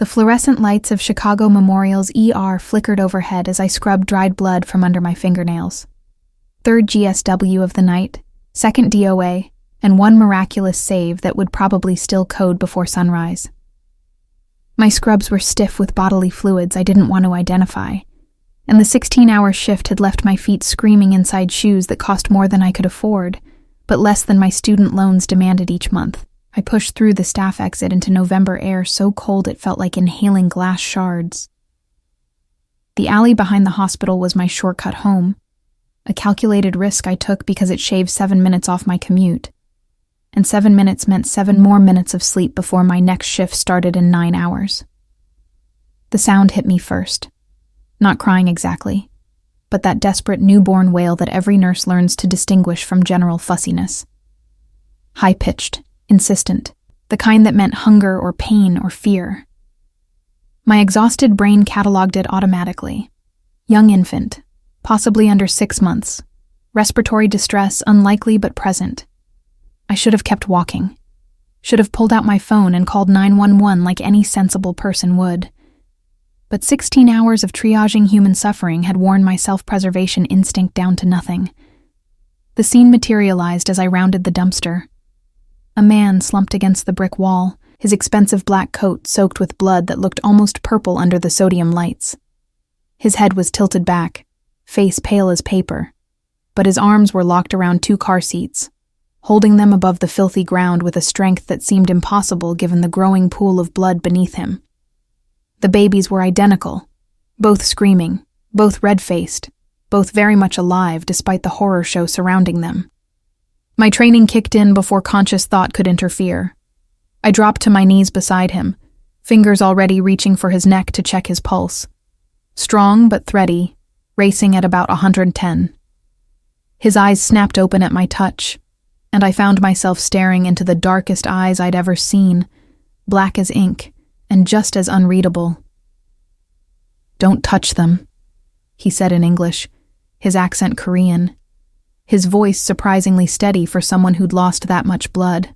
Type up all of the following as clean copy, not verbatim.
The fluorescent lights of Chicago Memorial's ER flickered overhead as I scrubbed dried blood from under my fingernails. Third GSW of the night, second DOA, and one miraculous save that would probably still code before sunrise. My scrubs were stiff with bodily fluids I didn't want to identify, and the 16-hour shift had left my feet screaming inside shoes that cost more than I could afford, but less than my student loans demanded each month. I pushed through the staff exit into November air so cold it felt like inhaling glass shards. The alley behind the hospital was my shortcut home, a calculated risk I took because it shaved 7 minutes off my commute. And 7 minutes meant 7 more minutes of sleep before my next shift started in 9 hours. The sound hit me first. Not crying exactly, but that desperate newborn wail that every nurse learns to distinguish from general fussiness. High-pitched, insistent, the kind that meant hunger or pain or fear. My exhausted brain cataloged it automatically. Young infant, possibly under 6 months. Respiratory distress unlikely but present. I should have kept walking. Should have pulled out my phone and called 911 like any sensible person would. But 16 hours of triaging human suffering had worn my self-preservation instinct down to nothing. The scene materialized as I rounded the dumpster. A man slumped against the brick wall, his expensive black coat soaked with blood that looked almost purple under the sodium lights. His head was tilted back, face pale as paper, but his arms were locked around 2 car seats, holding them above the filthy ground with a strength that seemed impossible given the growing pool of blood beneath him. The babies were identical, both screaming, both red-faced, both very much alive despite the horror show surrounding them. My training kicked in before conscious thought could interfere. I dropped to my knees beside him, fingers already reaching for his neck to check his pulse. Strong but thready, racing at about 110. His eyes snapped open at my touch, and I found myself staring into the darkest eyes I'd ever seen, black as ink, and just as unreadable. "Don't touch them," he said in English, his accent Korean, his voice surprisingly steady for someone who'd lost that much blood.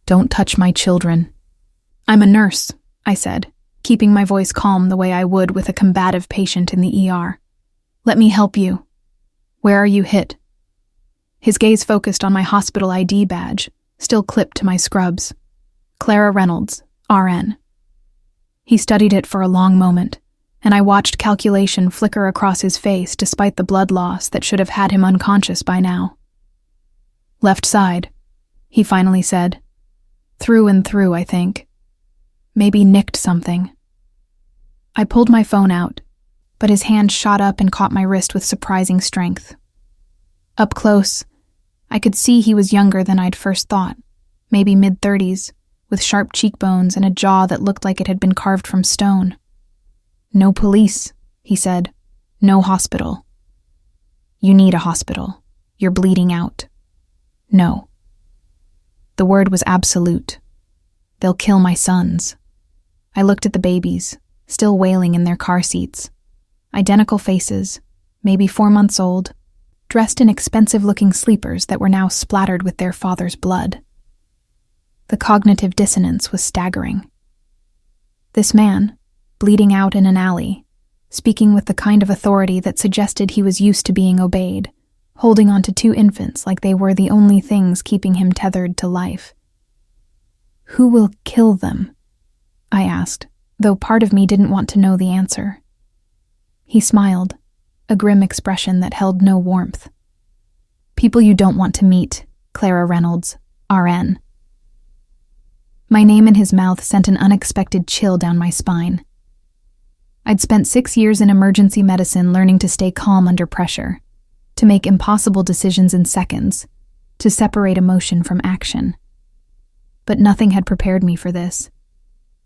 "Don't touch my children." "I'm a nurse," I said, keeping my voice calm the way I would with a combative patient in the ER. "Let me help you. Where are you hit?" His gaze focused on my hospital ID badge, still clipped to my scrubs. Clara Reynolds, RN. He studied it for a long moment, and I watched calculation flicker across his face despite the blood loss that should have had him unconscious by now. "Left side," he finally said. "Through and through, I think. Maybe nicked something." I pulled my phone out, but his hand shot up and caught my wrist with surprising strength. Up close, I could see he was younger than I'd first thought, maybe mid-30s, with sharp cheekbones and a jaw that looked like it had been carved from stone. "No police," he said. "No hospital." "You need a hospital. You're bleeding out." "No." The word was absolute. "They'll kill my sons." I looked at the babies, still wailing in their car seats. Identical faces, maybe 4 months old, dressed in expensive-looking sleepers that were now splattered with their father's blood. The cognitive dissonance was staggering. This man, bleeding out in an alley, speaking with the kind of authority that suggested he was used to being obeyed, holding on to 2 infants like they were the only things keeping him tethered to life. "Who will kill them?" I asked, though part of me didn't want to know the answer. He smiled, a grim expression that held no warmth. "People you don't want to meet, Clara Reynolds, RN." My name in his mouth sent an unexpected chill down my spine. I'd spent 6 years in emergency medicine learning to stay calm under pressure, to make impossible decisions in seconds, to separate emotion from action. But nothing had prepared me for this.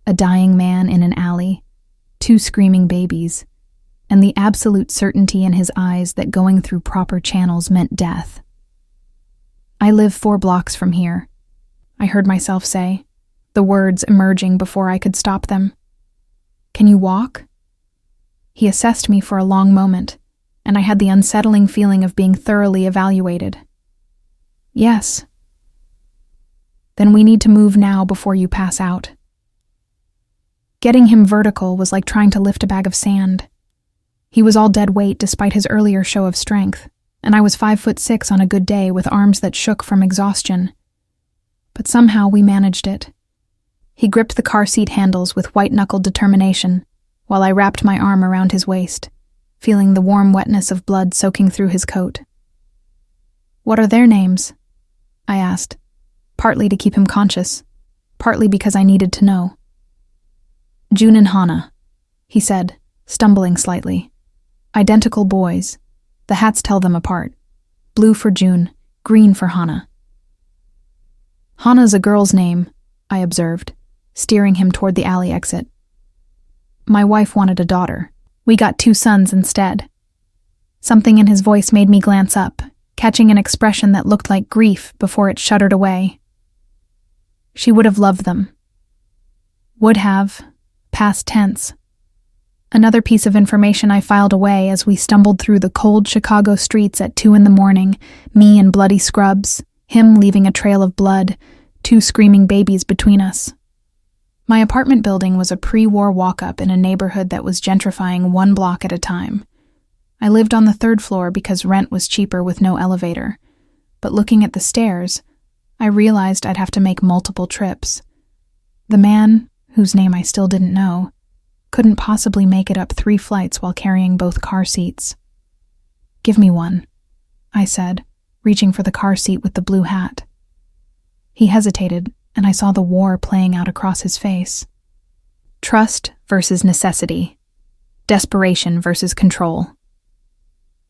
A dying man in an alley, 2 screaming babies, and the absolute certainty in his eyes that going through proper channels meant death. "I live 4 blocks from here," I heard myself say, the words emerging before I could stop them. "Can you walk?" He assessed me for a long moment, and I had the unsettling feeling of being thoroughly evaluated. "Yes." "Then we need to move now before you pass out." Getting him vertical was like trying to lift a bag of sand. He was all dead weight despite his earlier show of strength, and I was 5'6" on a good day with arms that shook from exhaustion. But somehow we managed it. He gripped the car seat handles with white-knuckled determination, while I wrapped my arm around his waist, feeling the warm wetness of blood soaking through his coat. "What are their names?" I asked, partly to keep him conscious, partly because I needed to know. "June and Hana," he said, stumbling slightly. "Identical boys. The hats tell them apart. Blue for June, green for Hana." "Hana's a girl's name," I observed, steering him toward the alley exit. "My wife wanted a daughter. We got 2 sons instead." Something in his voice made me glance up, catching an expression that looked like grief before it shuddered away. "She would have loved them." Would have, past tense. Another piece of information I filed away as we stumbled through the cold Chicago streets at 2 a.m, me in bloody scrubs, him leaving a trail of blood, 2 screaming babies between us. My apartment building was a pre-war walk-up in a neighborhood that was gentrifying 1 block at a time. I lived on the 3rd floor because rent was cheaper with no elevator, but looking at the stairs, I realized I'd have to make multiple trips. The man, whose name I still didn't know, couldn't possibly make it up 3 flights while carrying both car seats. "Give me one," I said, reaching for the car seat with the blue hat. He hesitated, and I saw the war playing out across his face. Trust versus necessity. Desperation versus control.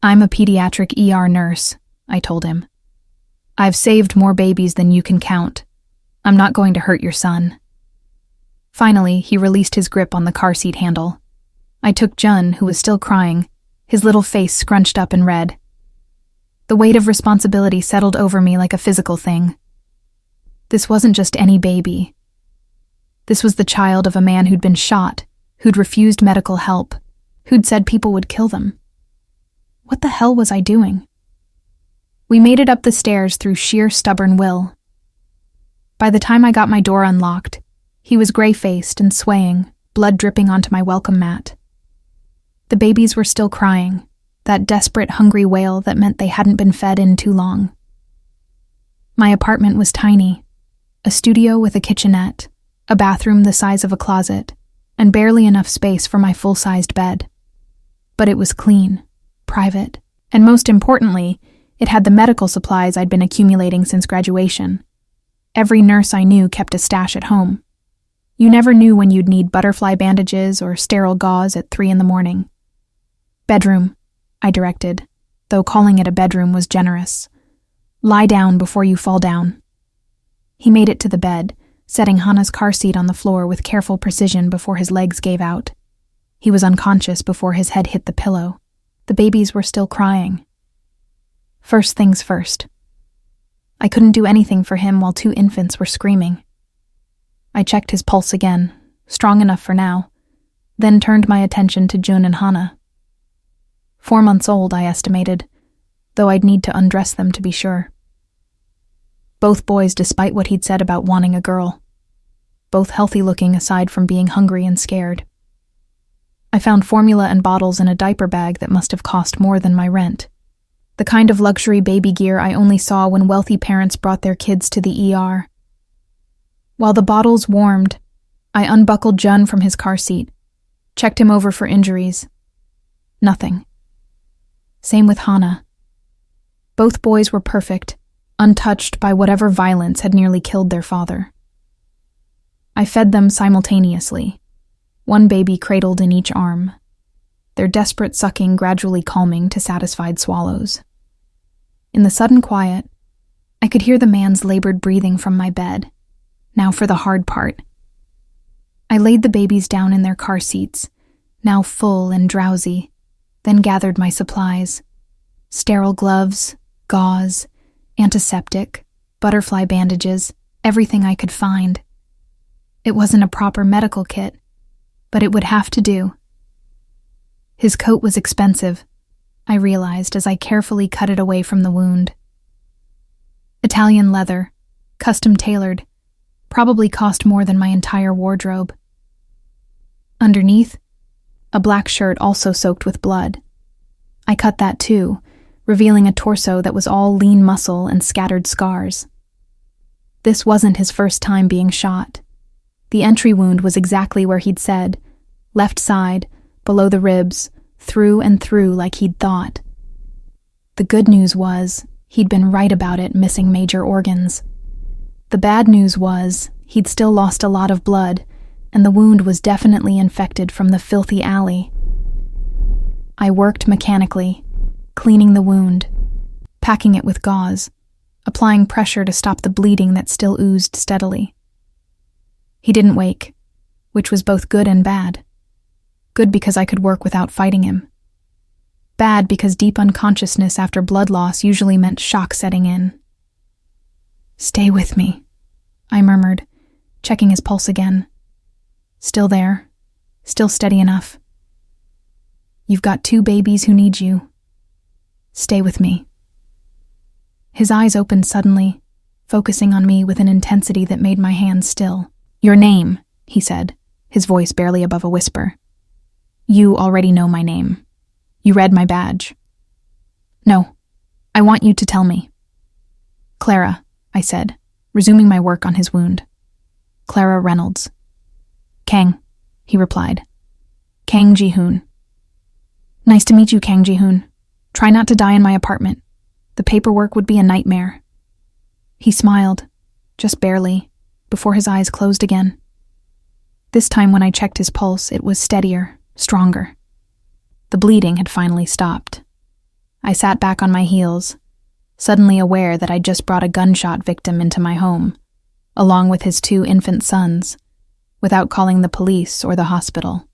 "I'm a pediatric ER nurse," I told him. "I've saved more babies than you can count. I'm not going to hurt your son." Finally, he released his grip on the car seat handle. I took Jun, who was still crying, his little face scrunched up and red. The weight of responsibility settled over me like a physical thing. This wasn't just any baby. This was the child of a man who'd been shot, who'd refused medical help, who'd said people would kill them. What the hell was I doing? We made it up the stairs through sheer stubborn will. By the time I got my door unlocked, he was gray-faced and swaying, blood dripping onto my welcome mat. The babies were still crying, that desperate, hungry wail that meant they hadn't been fed in too long. My apartment was tiny, a studio with a kitchenette, a bathroom the size of a closet, and barely enough space for my full-sized bed. But it was clean, private, and most importantly, it had the medical supplies I'd been accumulating since graduation. Every nurse I knew kept a stash at home. You never knew when you'd need butterfly bandages or sterile gauze at 3 a.m. "Bedroom," I directed, though calling it a bedroom was generous. "Lie down before you fall down." He made it to the bed, setting Hana's car seat on the floor with careful precision before his legs gave out. He was unconscious before his head hit the pillow. The babies were still crying. First things first. I couldn't do anything for him while 2 infants were screaming. I checked his pulse again, strong enough for now, then turned my attention to Jun and Hana. 4 months old, I estimated, though I'd need to undress them to be sure. Both boys, despite what he'd said about wanting a girl. Both healthy-looking aside from being hungry and scared. I found formula and bottles in a diaper bag that must have cost more than my rent. The kind of luxury baby gear I only saw when wealthy parents brought their kids to the ER. While the bottles warmed, I unbuckled Jun from his car seat, checked him over for injuries. Nothing. Same with Hana. Both boys were perfect, untouched by whatever violence had nearly killed their father. I fed them simultaneously, one baby cradled in each arm, their desperate sucking gradually calming to satisfied swallows. In the sudden quiet, I could hear the man's labored breathing from my bed. Now for the hard part. I laid the babies down in their car seats, now full and drowsy, then gathered my supplies. Sterile gloves, gauze, antiseptic, butterfly bandages, everything I could find. It wasn't a proper medical kit, but it would have to do. His coat was expensive, I realized as I carefully cut it away from the wound. Italian leather, custom tailored, probably cost more than my entire wardrobe. Underneath, a black shirt also soaked with blood. I cut that too, revealing a torso that was all lean muscle and scattered scars. This wasn't his first time being shot. The entry wound was exactly where he'd said, left side, below the ribs, through and through like he'd thought. The good news was, he'd been right about it missing major organs. The bad news was, he'd still lost a lot of blood, and the wound was definitely infected from the filthy alley. I worked mechanically, cleaning the wound, packing it with gauze, applying pressure to stop the bleeding that still oozed steadily. He didn't wake, which was both good and bad. Good because I could work without fighting him. Bad because deep unconsciousness after blood loss usually meant shock setting in. "Stay with me," I murmured, checking his pulse again. Still there, still steady enough. "You've got 2 babies who need you. Stay with me." His eyes opened suddenly, focusing on me with an intensity that made my hands still. "Your name," he said, his voice barely above a whisper. "You already know my name. You read my badge." "No, I want you to tell me." "Clara," I said, resuming my work on his wound. "Clara Reynolds." "Kang," he replied. "Kang Ji-hoon." "Nice to meet you, Kang Ji-hoon. Try not to die in my apartment. The paperwork would be a nightmare." He smiled, just barely, before his eyes closed again. This time when I checked his pulse, it was steadier, stronger. The bleeding had finally stopped. I sat back on my heels, suddenly aware that I'd just brought a gunshot victim into my home, along with his 2 infant sons, without calling the police or the hospital.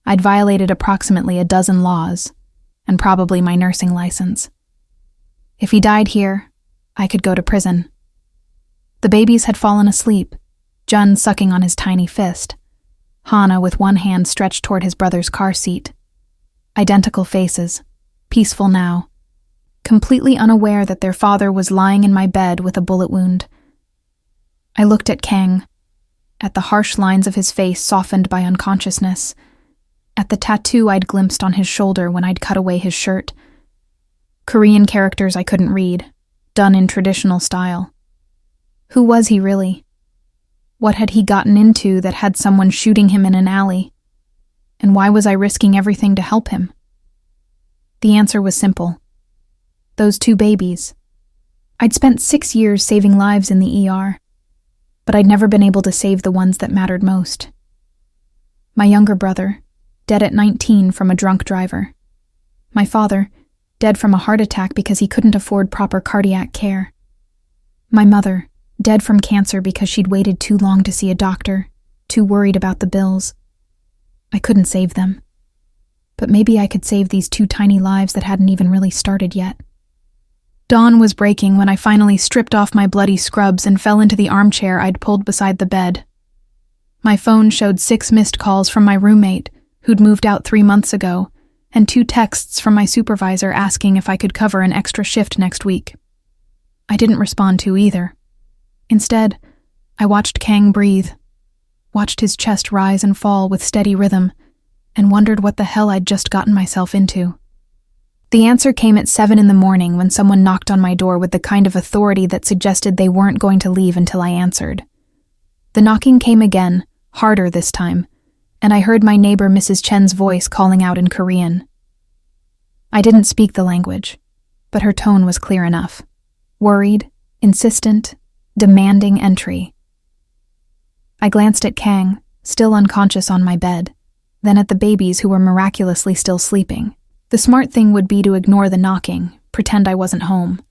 I'd violated approximately a dozen laws, and probably my nursing license. If he died here, I could go to prison. The babies had fallen asleep, Jun sucking on his tiny fist, Hana with one hand stretched toward his brother's car seat. Identical faces, peaceful now, completely unaware that their father was lying in my bed with a bullet wound. I looked at Kang, at the harsh lines of his face softened by unconsciousness, at the tattoo I'd glimpsed on his shoulder when I'd cut away his shirt. Korean characters I couldn't read, done in traditional style. Who was he really? What had he gotten into that had someone shooting him in an alley? And why was I risking everything to help him? The answer was simple. Those 2 babies. I'd spent 6 years saving lives in the ER, but I'd never been able to save the ones that mattered most. My younger brother, dead at 19 from a drunk driver. My father, dead from a heart attack because he couldn't afford proper cardiac care. My mother, dead from cancer because she'd waited too long to see a doctor, too worried about the bills. I couldn't save them. But maybe I could save these 2 tiny lives that hadn't even really started yet. Dawn was breaking when I finally stripped off my bloody scrubs and fell into the armchair I'd pulled beside the bed. My phone showed 6 missed calls from my roommate, who'd moved out 3 months ago, and 2 texts from my supervisor asking if I could cover an extra shift next week. I didn't respond to either. Instead, I watched Kang breathe, watched his chest rise and fall with steady rhythm, and wondered what the hell I'd just gotten myself into. The answer came at 7 in the morning when someone knocked on my door with the kind of authority that suggested they weren't going to leave until I answered. The knocking came again, harder this time, and I heard my neighbor Mrs. Chen's voice calling out in Korean. I didn't speak the language, but her tone was clear enough. Worried, insistent, demanding entry. I glanced at Kang, still unconscious on my bed, then at the babies who were miraculously still sleeping. The smart thing would be to ignore the knocking, pretend I wasn't home.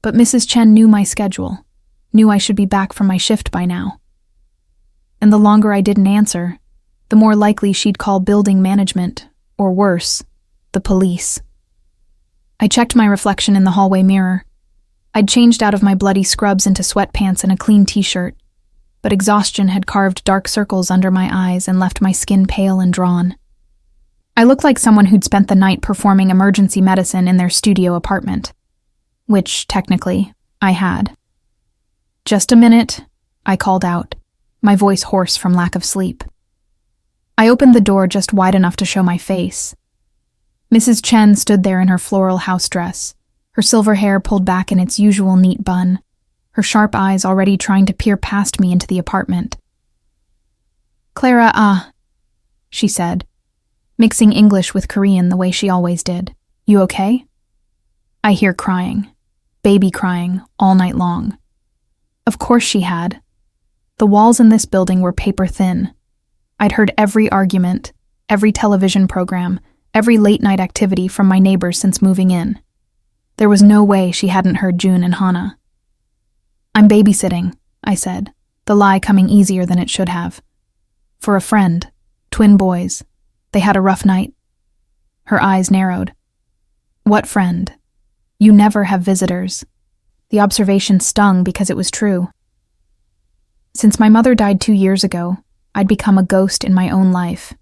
But Mrs. Chen knew my schedule, knew I should be back from my shift by now. And the longer I didn't answer, the more likely she'd call building management, or worse, the police. I checked my reflection in the hallway mirror. I'd changed out of my bloody scrubs into sweatpants and a clean t-shirt, but exhaustion had carved dark circles under my eyes and left my skin pale and drawn. I looked like someone who'd spent the night performing emergency medicine in their studio apartment, which, technically, I had. "Just a minute," I called out, my voice hoarse from lack of sleep. I opened the door just wide enough to show my face. Mrs. Chen stood there in her floral house dress, her silver hair pulled back in its usual neat bun, her sharp eyes already trying to peer past me into the apartment. "Clara, she said, mixing English with Korean the way she always did. "You okay?" I hear crying, baby crying, all night long. Of course she had. The walls in this building were paper thin. I'd heard every argument, every television program, every late-night activity from my neighbors since moving in. There was no way she hadn't heard June and Hana. "I'm babysitting," I said, the lie coming easier than it should have. "For a friend, twin boys. They had a rough night." Her eyes narrowed. "What friend? You never have visitors." The observation stung because it was true. Since my mother died 2 years ago, I'd become a ghost in my own life.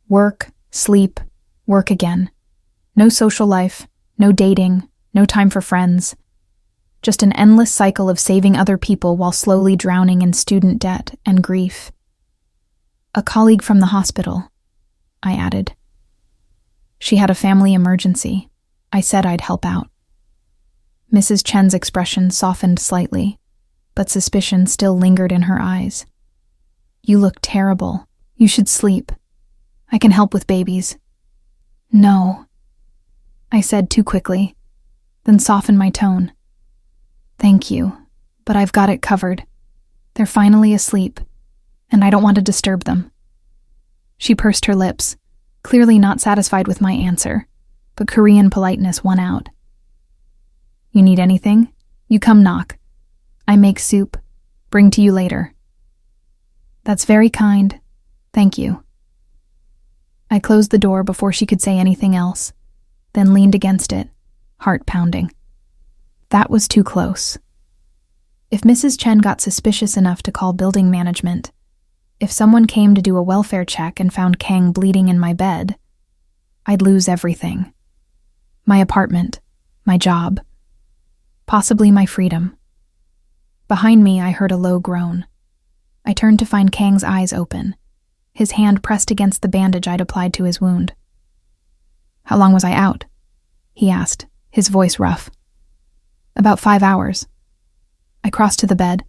Work, sleep, work again. No social life, no dating, no time for friends. Just an endless cycle of saving other people while slowly drowning in student debt and grief. "A colleague from the hospital," I added. "She had a family emergency. I said I'd help out." Mrs. Chen's expression softened slightly, but suspicion still lingered in her eyes. "You look terrible. You should sleep. I can help with babies." "No," I said too quickly, then softened my tone. "Thank you, but I've got it covered. They're finally asleep, and I don't want to disturb them." She pursed her lips, clearly not satisfied with my answer, but Korean politeness won out. "You need anything? You come knock. I make soup. Bring to you later." "That's very kind. Thank you." I closed the door before she could say anything else, then leaned against it, heart pounding. That was too close. If Mrs. Chen got suspicious enough to call building management, if someone came to do a welfare check and found Kang bleeding in my bed, I'd lose everything. My apartment, my job, possibly my freedom. Behind me, I heard a low groan. I turned to find Kang's eyes open, his hand pressed against the bandage I'd applied to his wound. "How long was I out?" he asked, his voice rough. "About 5 hours." I crossed to the bed,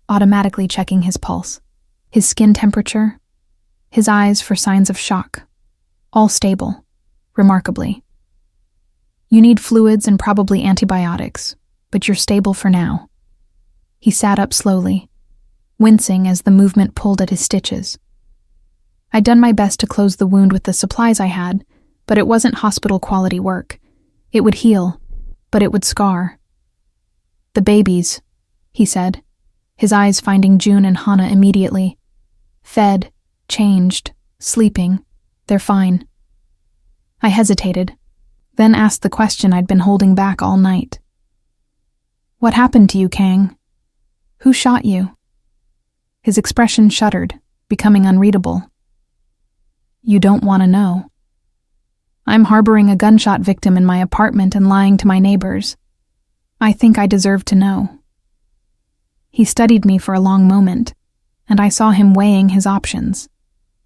automatically checking his pulse, his skin temperature, his eyes for signs of shock. All stable, remarkably. "You need fluids and probably antibiotics, but you're stable for now." He sat up slowly, wincing as the movement pulled at his stitches. I'd done my best to close the wound with the supplies I had, but it wasn't hospital-quality work. It would heal, but it would scar. "The babies," he said, his eyes finding June and Hana immediately. "Fed, changed, sleeping. They're fine." I hesitated, then asked the question I'd been holding back all night. "What happened to you, Kang? Who shot you?" His expression shuddered, becoming unreadable. "You don't want to know. I'm harboring a gunshot victim in my apartment and lying to my neighbors. I think I deserve to know." He studied me for a long moment, and I saw him weighing his options.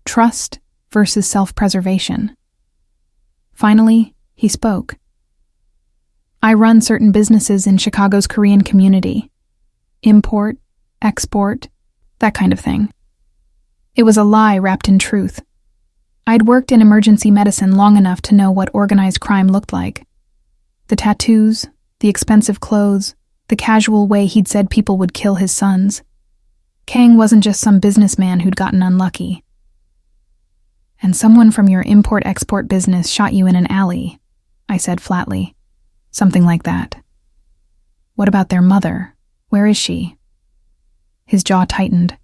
Trust versus self-preservation. Finally, he spoke. "I run certain businesses in Chicago's Korean community. Import, export, that kind of thing." It was a lie wrapped in truth. I'd worked in emergency medicine long enough to know what organized crime looked like. The tattoos, the expensive clothes, the casual way he'd said people would kill his sons. Kang wasn't just some businessman who'd gotten unlucky. "And someone from your import-export business shot you in an alley," I said flatly. "Something like that." "What about their mother? Where is she?" His jaw tightened,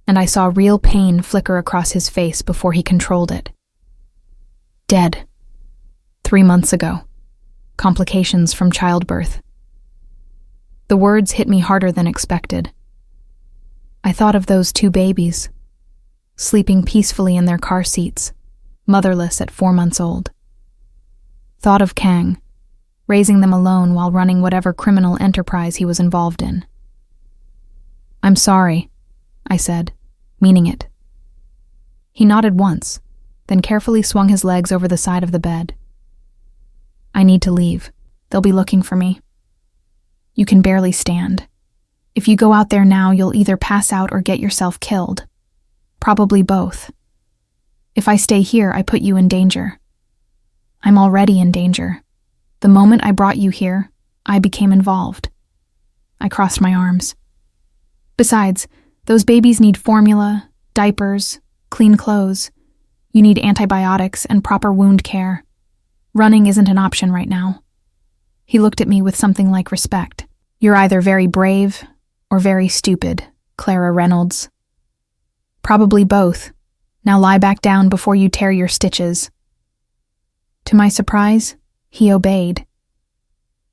and I saw real pain flicker across his face before he controlled it. "Dead. 3 months ago. Complications from childbirth." The words hit me harder than expected. I thought of those 2 babies, sleeping peacefully in their car seats, motherless at 4 months old. Thought of Kang, raising them alone while running whatever criminal enterprise he was involved in. "I'm sorry," I said, meaning it. He nodded once, then carefully swung his legs over the side of the bed. I need to leave. They'll be looking for me. You can barely stand. If you go out there now, you'll either pass out or get yourself killed. Probably both. If I stay here, I put you in danger. I'm already in danger. The moment I brought you here, I became involved. I crossed my arms. Besides, those babies need formula, diapers, clean clothes. You need antibiotics and proper wound care. Running isn't an option right now. He looked at me with something like respect. You're either very brave or very stupid, Clara Reynolds. Probably both. Now lie back down before you tear your stitches. To my surprise, he obeyed.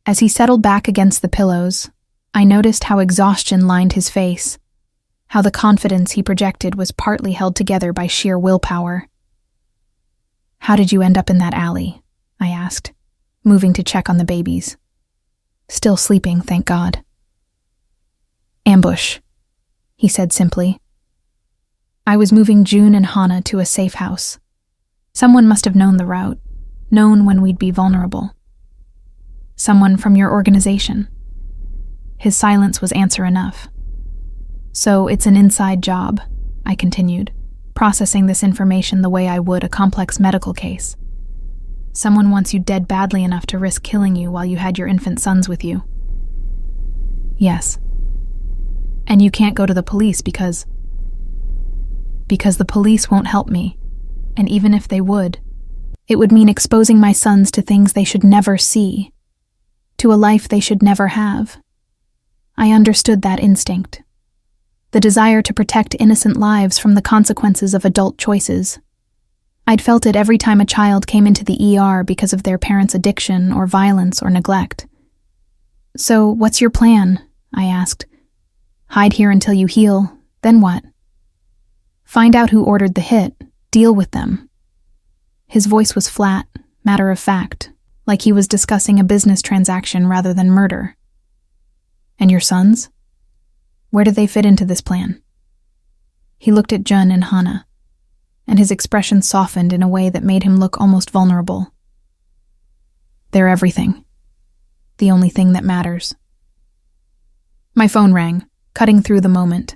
As he settled back against the pillows, I noticed how exhaustion lined his face, how the confidence he projected was partly held together by sheer willpower. How did you end up in that alley? I asked, moving to check on the babies. Still sleeping, thank God. Ambush, he said simply. I was moving June and Hannah to a safe house. Someone must have known the route, known when we'd be vulnerable. Someone from your organization. His silence was answer enough. So it's an inside job, I continued, processing this information the way I would a complex medical case. Someone wants you dead badly enough to risk killing you while you had your infant sons with you. Yes. And you can't go to the police because the police won't help me, and even if they would, it would mean exposing my sons to things they should never see, to a life they should never have. I understood that instinct, the desire to protect innocent lives from the consequences of adult choices. I'd felt it every time a child came into the ER because of their parents' addiction or violence or neglect. So, what's your plan? I asked. Hide here until you heal, then what? Find out who ordered the hit, deal with them. His voice was flat, matter of fact, like he was discussing a business transaction rather than murder. And your sons? Where do they fit into this plan? He looked at Jun and Hannah, and his expression softened in a way that made him look almost vulnerable. They're everything. The only thing that matters. My phone rang, cutting through the moment.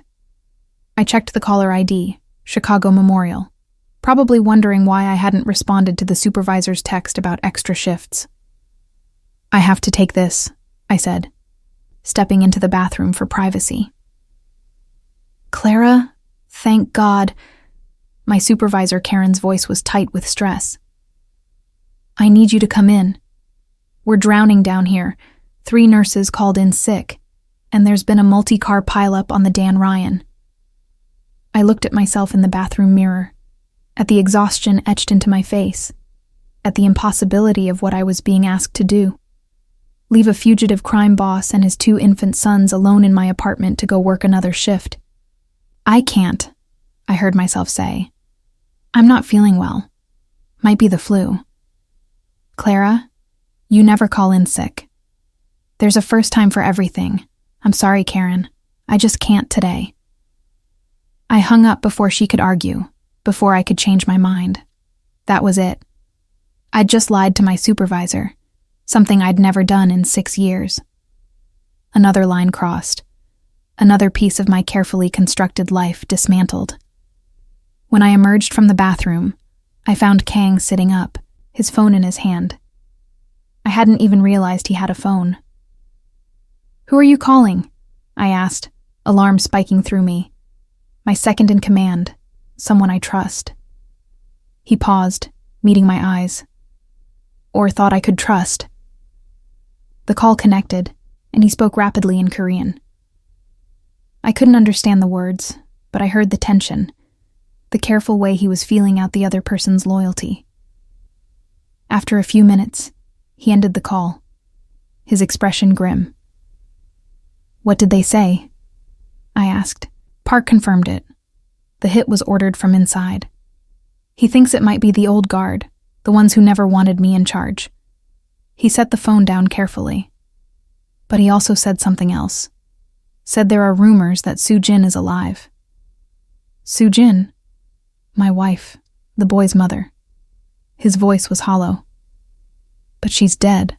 I checked the caller ID, Chicago Memorial, probably wondering why I hadn't responded to the supervisor's text about extra shifts. I have to take this, I said, stepping into the bathroom for privacy. Clara, thank God. My supervisor Karen's voice was tight with stress. I need you to come in. We're drowning down here. 3 nurses called in sick, and there's been a multi-car pileup on the Dan Ryan. I looked at myself in the bathroom mirror, at the exhaustion etched into my face, at the impossibility of what I was being asked to do. Leave a fugitive crime boss and his 2 infant sons alone in my apartment to go work another shift. I can't, I heard myself say. I'm not feeling well. Might be the flu. Clara, you never call in sick. There's a first time for everything. I'm sorry, Karen. I just can't today. I hung up before she could argue, before I could change my mind. That was it. I'd just lied to my supervisor, something I'd never done in 6 years. Another line crossed. Another piece of my carefully constructed life dismantled. When I emerged from the bathroom, I found Kang sitting up, his phone in his hand. I hadn't even realized he had a phone. Who are you calling? I asked, alarm spiking through me. My second in command, someone I trust. He paused, meeting my eyes. Or thought I could trust. The call connected, and he spoke rapidly in Korean. I couldn't understand the words, but I heard the tension, the careful way he was feeling out the other person's loyalty. After a few minutes, he ended the call, his expression grim. What did they say? I asked. Park confirmed it. The hit was ordered from inside. He thinks it might be the old guard, the ones who never wanted me in charge. He set the phone down carefully. But he also said something else. Said there are rumors that Soo-jin is alive. Soo-jin? My wife, the boy's mother. His voice was hollow. But she's dead.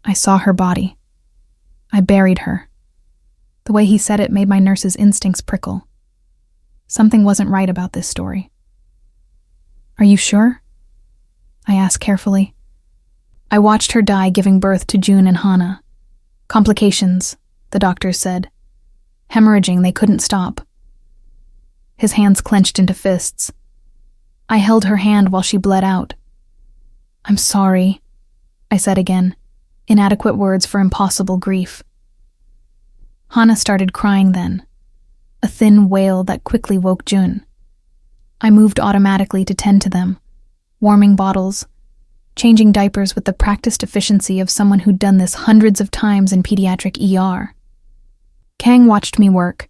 I saw her body. I buried her. The way he said it made my nurse's instincts prickle. Something wasn't right about this story. Are you sure? I asked carefully. I watched her die giving birth to June and Hannah. Complications, the doctors said. Hemorrhaging they couldn't stop. His hands clenched into fists. I held her hand while she bled out. I'm sorry, I said again, inadequate words for impossible grief. Hannah started crying then, a thin wail that quickly woke June. I moved automatically to tend to them, warming bottles, changing diapers with the practiced efficiency of someone who'd done this hundreds of times in pediatric ER. Kang watched me work,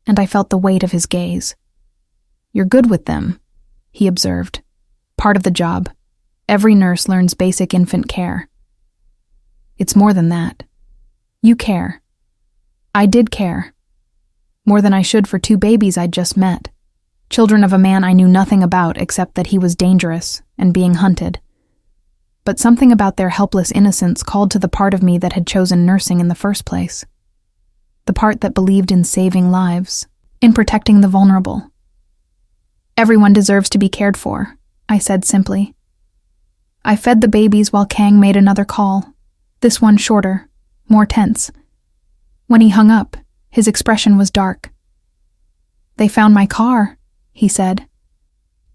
and I felt the weight of his gaze. You're good with them, he observed. Part of the job. Every nurse learns basic infant care. It's more than that. You care. I did care. More than I should for 2 babies I'd just met. Children of a man I knew nothing about except that he was dangerous and being hunted. But something about their helpless innocence called to the part of me that had chosen nursing in the first place. The part that believed in saving lives, in protecting the vulnerable. Everyone deserves to be cared for, I said simply. I fed the babies while Kang made another call, this one shorter, more tense. When he hung up, his expression was dark. They found my car, he said.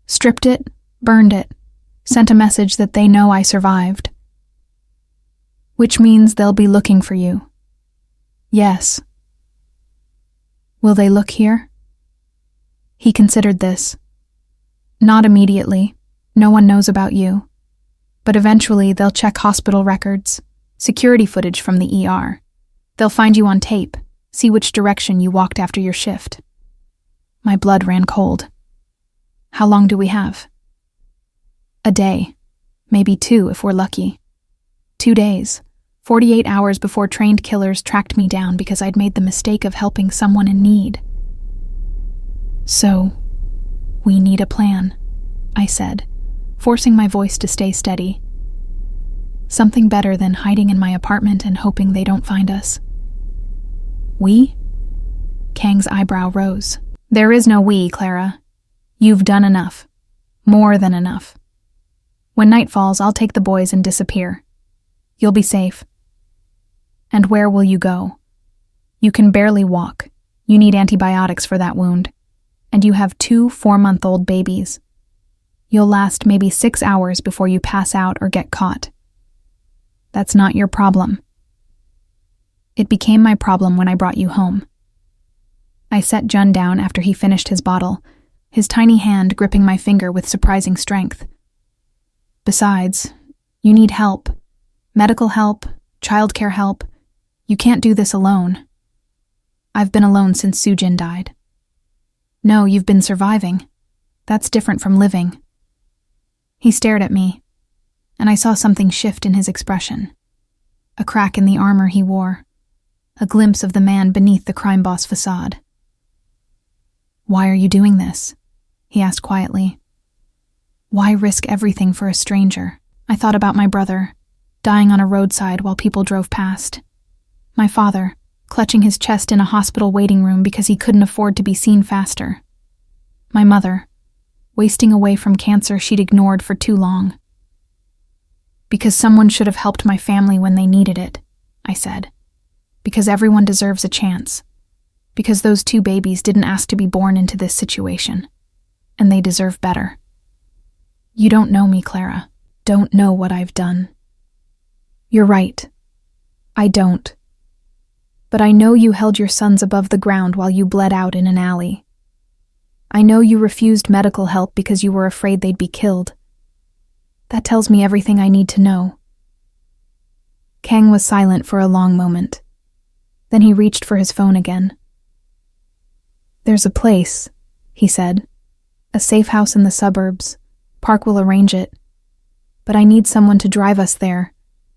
Stripped it, burned it, sent a message that they know I survived. Which means they'll be looking for you. Yes. Will they look here? He considered this. Not immediately. No one knows about you. But eventually they'll check hospital records, security footage from the ER. They'll find you on tape, see which direction you walked after your shift. My blood ran cold. How long do we have? A day. Maybe 2 if we're lucky. 2 days. 48 hours before trained killers tracked me down because I'd made the mistake of helping someone in need. So, we need a plan, I said, forcing my voice to stay steady. Something better than hiding in my apartment and hoping they don't find us. We? Kang's eyebrow rose. There is no we, Clara. You've done enough. More than enough. When night falls, I'll take the boys and disappear. You'll be safe. And where will you go? You can barely walk. You need antibiotics for that wound. And you have 2 4-month-old babies. You'll last maybe 6 hours before you pass out or get caught. That's not your problem. It became my problem when I brought you home. I set Jun down after he finished his bottle, his tiny hand gripping my finger with surprising strength. Besides, you need help. Medical help, childcare help. You can't do this alone. I've been alone since Sujin died. No, you've been surviving. That's different from living. He stared at me, and I saw something shift in his expression. A crack in the armor he wore. A glimpse of the man beneath the crime boss facade. Why are you doing this? He asked quietly. Why risk everything for a stranger? I thought about my brother, dying on a roadside while people drove past. My father, clutching his chest in a hospital waiting room because he couldn't afford to be seen faster. My mother, wasting away from cancer she'd ignored for too long. Because someone should have helped my family when they needed it, I said. Because everyone deserves a chance. Because those 2 babies didn't ask to be born into this situation. And they deserve better. You don't know me, Clara. Don't know what I've done. You're right. I don't. But I know you held your sons above the ground while you bled out in an alley. I know you refused medical help because you were afraid they'd be killed. That tells me everything I need to know. Kang was silent for a long moment. Then he reached for his phone again. There's a place, he said. A safe house in the suburbs. Park will arrange it. But I need someone to drive us there.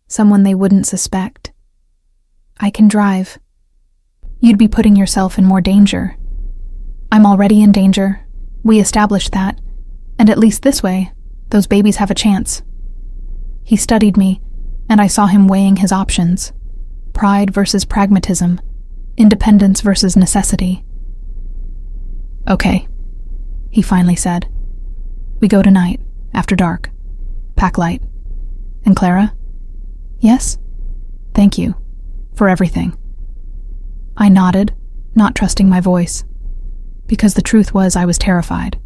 Someone they wouldn't suspect. I can drive. You'd be putting yourself in more danger. I'm already in danger. We established that, and at least this way, those babies have a chance. He studied me, and I saw him weighing his options. Pride versus pragmatism, independence versus necessity. Okay, he finally said. We go tonight, after dark. Pack light. And Clara? Yes? Thank you. For everything. I nodded, not trusting my voice. Because the truth was I was terrified.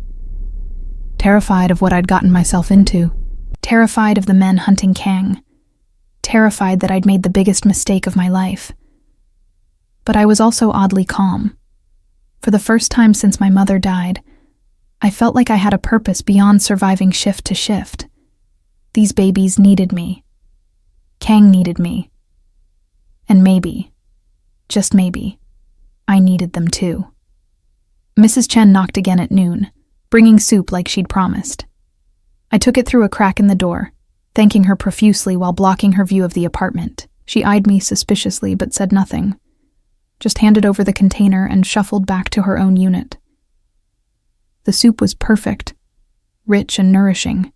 Terrified of what I'd gotten myself into. Terrified of the men hunting Kang. Terrified that I'd made the biggest mistake of my life. But I was also oddly calm. For the first time since my mother died, I felt like I had a purpose beyond surviving shift to shift. These babies needed me. Kang needed me. And maybe, just maybe, I needed them too. Mrs. Chen knocked again at noon, bringing soup like she'd promised. I took it through a crack in the door, thanking her profusely while blocking her view of the apartment. She eyed me suspiciously but said nothing, just handed over the container and shuffled back to her own unit. The soup was perfect, rich and nourishing,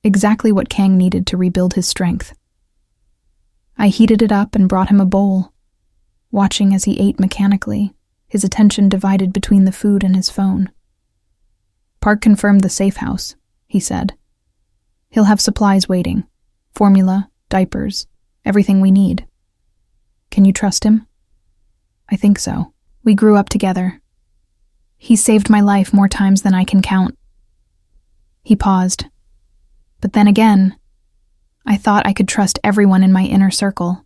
exactly what Kang needed to rebuild his strength. I heated it up and brought him a bowl, watching as he ate mechanically, his attention divided between the food and his phone. Park confirmed the safe house, he said. He'll have supplies waiting, formula, diapers, everything we need. Can you trust him? I think so. We grew up together. He saved my life more times than I can count. He paused. But then again, I thought I could trust everyone in my inner circle.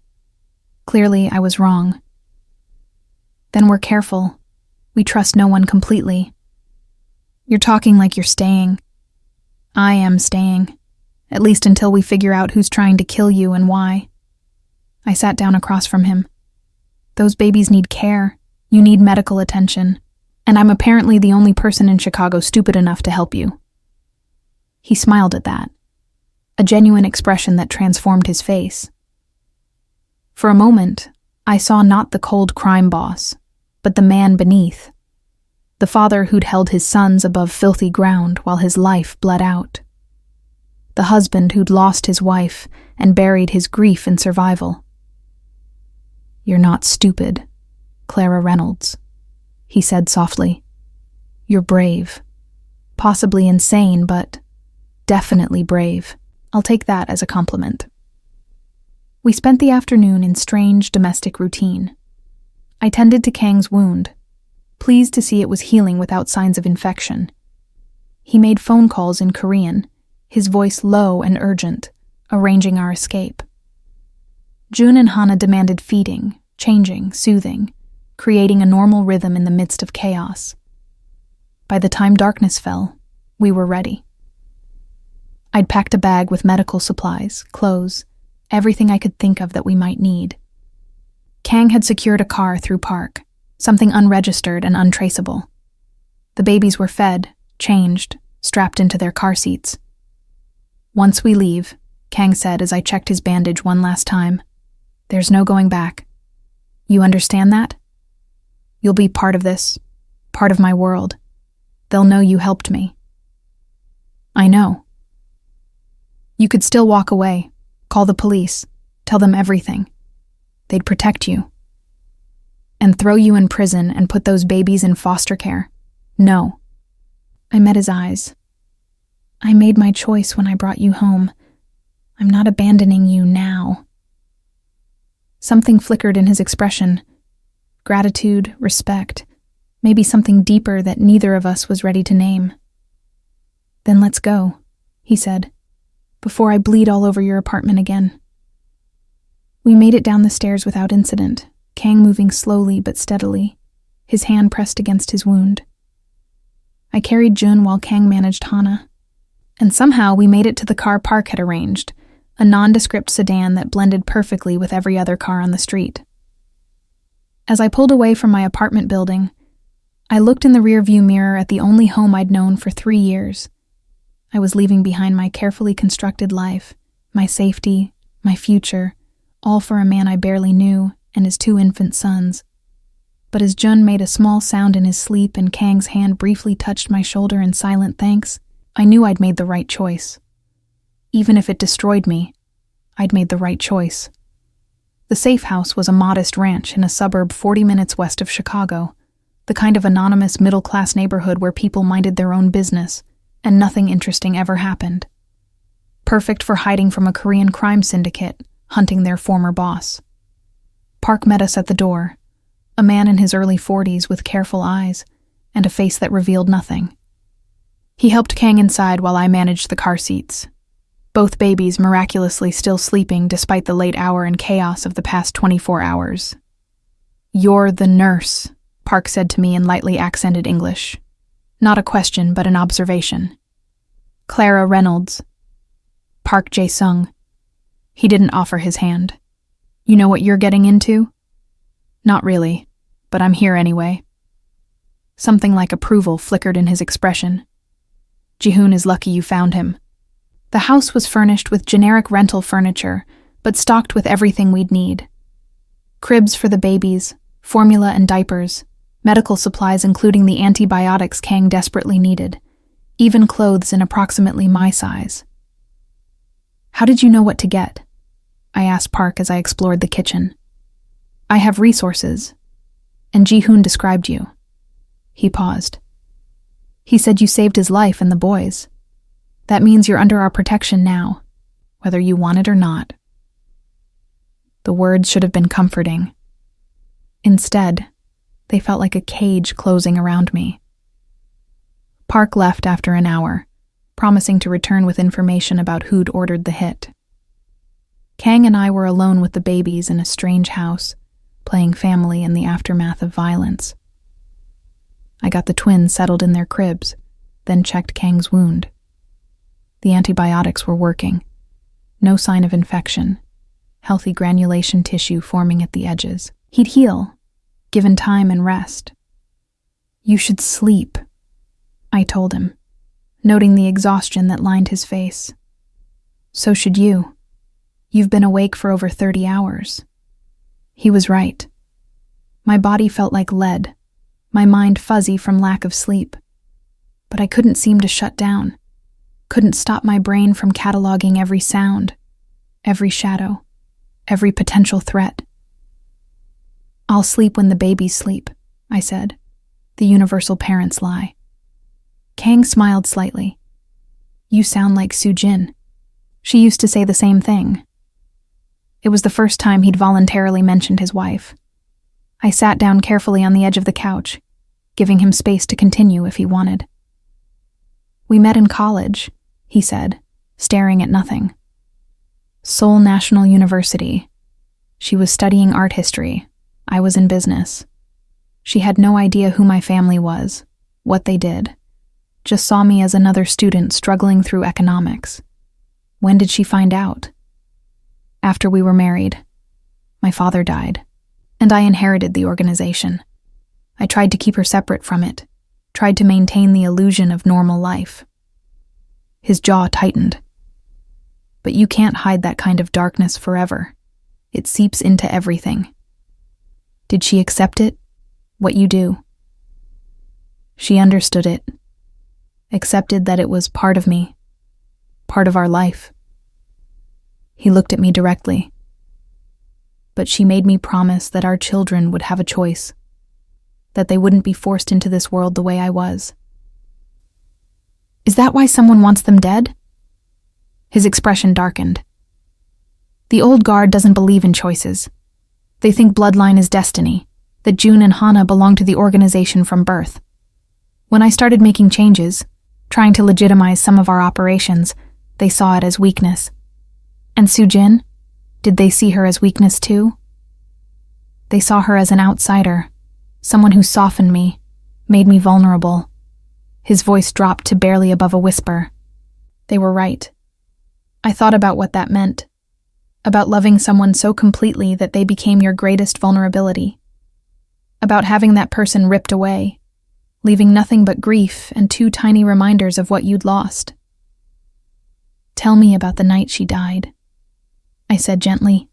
Clearly, I was wrong. Then we're careful. We trust no one completely. You're talking like you're staying. I am staying, at least until we figure out who's trying to kill you and why. I sat down across from him. Those babies need care. You need medical attention. And I'm apparently the only person in Chicago stupid enough to help you. He smiled at that, a genuine expression that transformed his face. For a moment, I saw not the cold crime boss, but the man beneath. The father who'd held his sons above filthy ground while his life bled out. The husband who'd lost his wife and buried his grief in survival. You're not stupid, Clara Reynolds, he said softly. You're brave. Possibly insane, but definitely brave. I'll take that as a compliment. We spent the afternoon in strange domestic routine. I tended to Kang's wound, pleased to see it was healing without signs of infection. He made phone calls in Korean, his voice low and urgent, arranging our escape. June and Hana demanded feeding, changing, soothing, creating a normal rhythm in the midst of chaos. By the time darkness fell, we were ready. I'd packed a bag with medical supplies, clothes, everything I could think of that we might need. Kang had secured a car through Park, something unregistered and untraceable. The babies were fed, changed, strapped into their car seats. Once we leave, Kang said as I checked his bandage one last time, there's no going back. You understand that? You'll be part of this, part of my world. They'll know you helped me. I know. You could still walk away, call the police, tell them everything. They'd protect you. And throw you in prison and put those babies in foster care. No. I met his eyes. I made my choice when I brought you home. I'm not abandoning you now. Something flickered in his expression. Gratitude, respect, maybe something deeper that neither of us was ready to name. Then let's go, he said, before I bleed all over your apartment again. We made it down the stairs without incident, Kang moving slowly but steadily, his hand pressed against his wound. I carried Jun while Kang managed Hana. And somehow we made it to the car Park had arranged, a nondescript sedan that blended perfectly with every other car on the street. As I pulled away from my apartment building, I looked in the rearview mirror at the only home I'd known for 3 years. I was leaving behind my carefully constructed life, my safety, my future, all for a man I barely knew and his 2 infant sons. But as Jun made a small sound in his sleep and Kang's hand briefly touched my shoulder in silent thanks, I knew I'd made the right choice. Even if it destroyed me, I'd made the right choice. The safe house was a modest ranch in a suburb 40 minutes west of Chicago, the kind of anonymous middle-class neighborhood where people minded their own business and nothing interesting ever happened. Perfect for hiding from a Korean crime syndicate hunting their former boss. Park met us at the door, a man in his early 40s with careful eyes and a face that revealed nothing. He helped Kang inside while I managed the car seats. Both babies miraculously still sleeping despite the late hour and chaos of the past 24 hours. "You're the nurse," Park said to me in lightly accented English. Not a question, but an observation. "Clara Reynolds." Park Jae-sung. He didn't offer his hand. "You know what you're getting into?" "Not really, but I'm here anyway." Something like approval flickered in his expression. "Ji-hoon is lucky you found him." The house was furnished with generic rental furniture, but stocked with everything we'd need. Cribs for the babies, formula and diapers, medical supplies including the antibiotics Kang desperately needed, even clothes in approximately my size. "How did you know what to get?" I asked Park as I explored the kitchen. "I have resources. And Ji-hoon described you." He paused. "He said you saved his life and the boys. That means you're under our protection now, whether you want it or not." The words should have been comforting. Instead, they felt like a cage closing around me. Park left after an hour, promising to return with information about who'd ordered the hit. Kang and I were alone with the babies in a strange house, playing family in the aftermath of violence. I got the twins settled in their cribs, then checked Kang's wound. The antibiotics were working. No sign of infection. Healthy granulation tissue forming at the edges. He'd heal, given time and rest. "You should sleep," I told him, noting the exhaustion that lined his face. "So should you. You've been awake for over 30 hours. He was right. My body felt like lead, my mind fuzzy from lack of sleep. But I couldn't seem to shut down. Couldn't stop my brain from cataloging every sound, every shadow, every potential threat. "I'll sleep when the babies sleep," I said, the universal parent's lie. Kang smiled slightly. "You sound like Soo-jin. She used to say the same thing." It was the first time he'd voluntarily mentioned his wife. I sat down carefully on the edge of the couch, giving him space to continue if he wanted. "We met in college," he said, staring at nothing. "Seoul National University. She was studying art history. I was in business. She had no idea who my family was, what they did. Just saw me as another student struggling through economics. When did she find out? After we were married. My father died, and I inherited the organization. I tried to keep her separate from it, tried to maintain the illusion of normal life." His jaw tightened. "But you can't hide that kind of darkness forever. It seeps into everything." "Did she accept it? What you do?" "She understood it. Accepted that it was part of me. Part of our life." He looked at me directly. "But she made me promise that our children would have a choice. That they wouldn't be forced into this world the way I was." "Is that why someone wants them dead?" His expression darkened. "The old guard doesn't believe in choices. They think bloodline is destiny, that June and Hana belong to the organization from birth. When I started making changes, trying to legitimize some of our operations, they saw it as weakness. And Soo-jin? Did they see her as weakness too? They saw her as an outsider, someone who softened me, made me vulnerable." His voice dropped to barely above a whisper. They were right. I thought about what that meant. About loving someone so completely that they became your greatest vulnerability. About having that person ripped away, leaving nothing but grief and 2 tiny reminders of what you'd lost. "Tell me about the night she died," I said gently.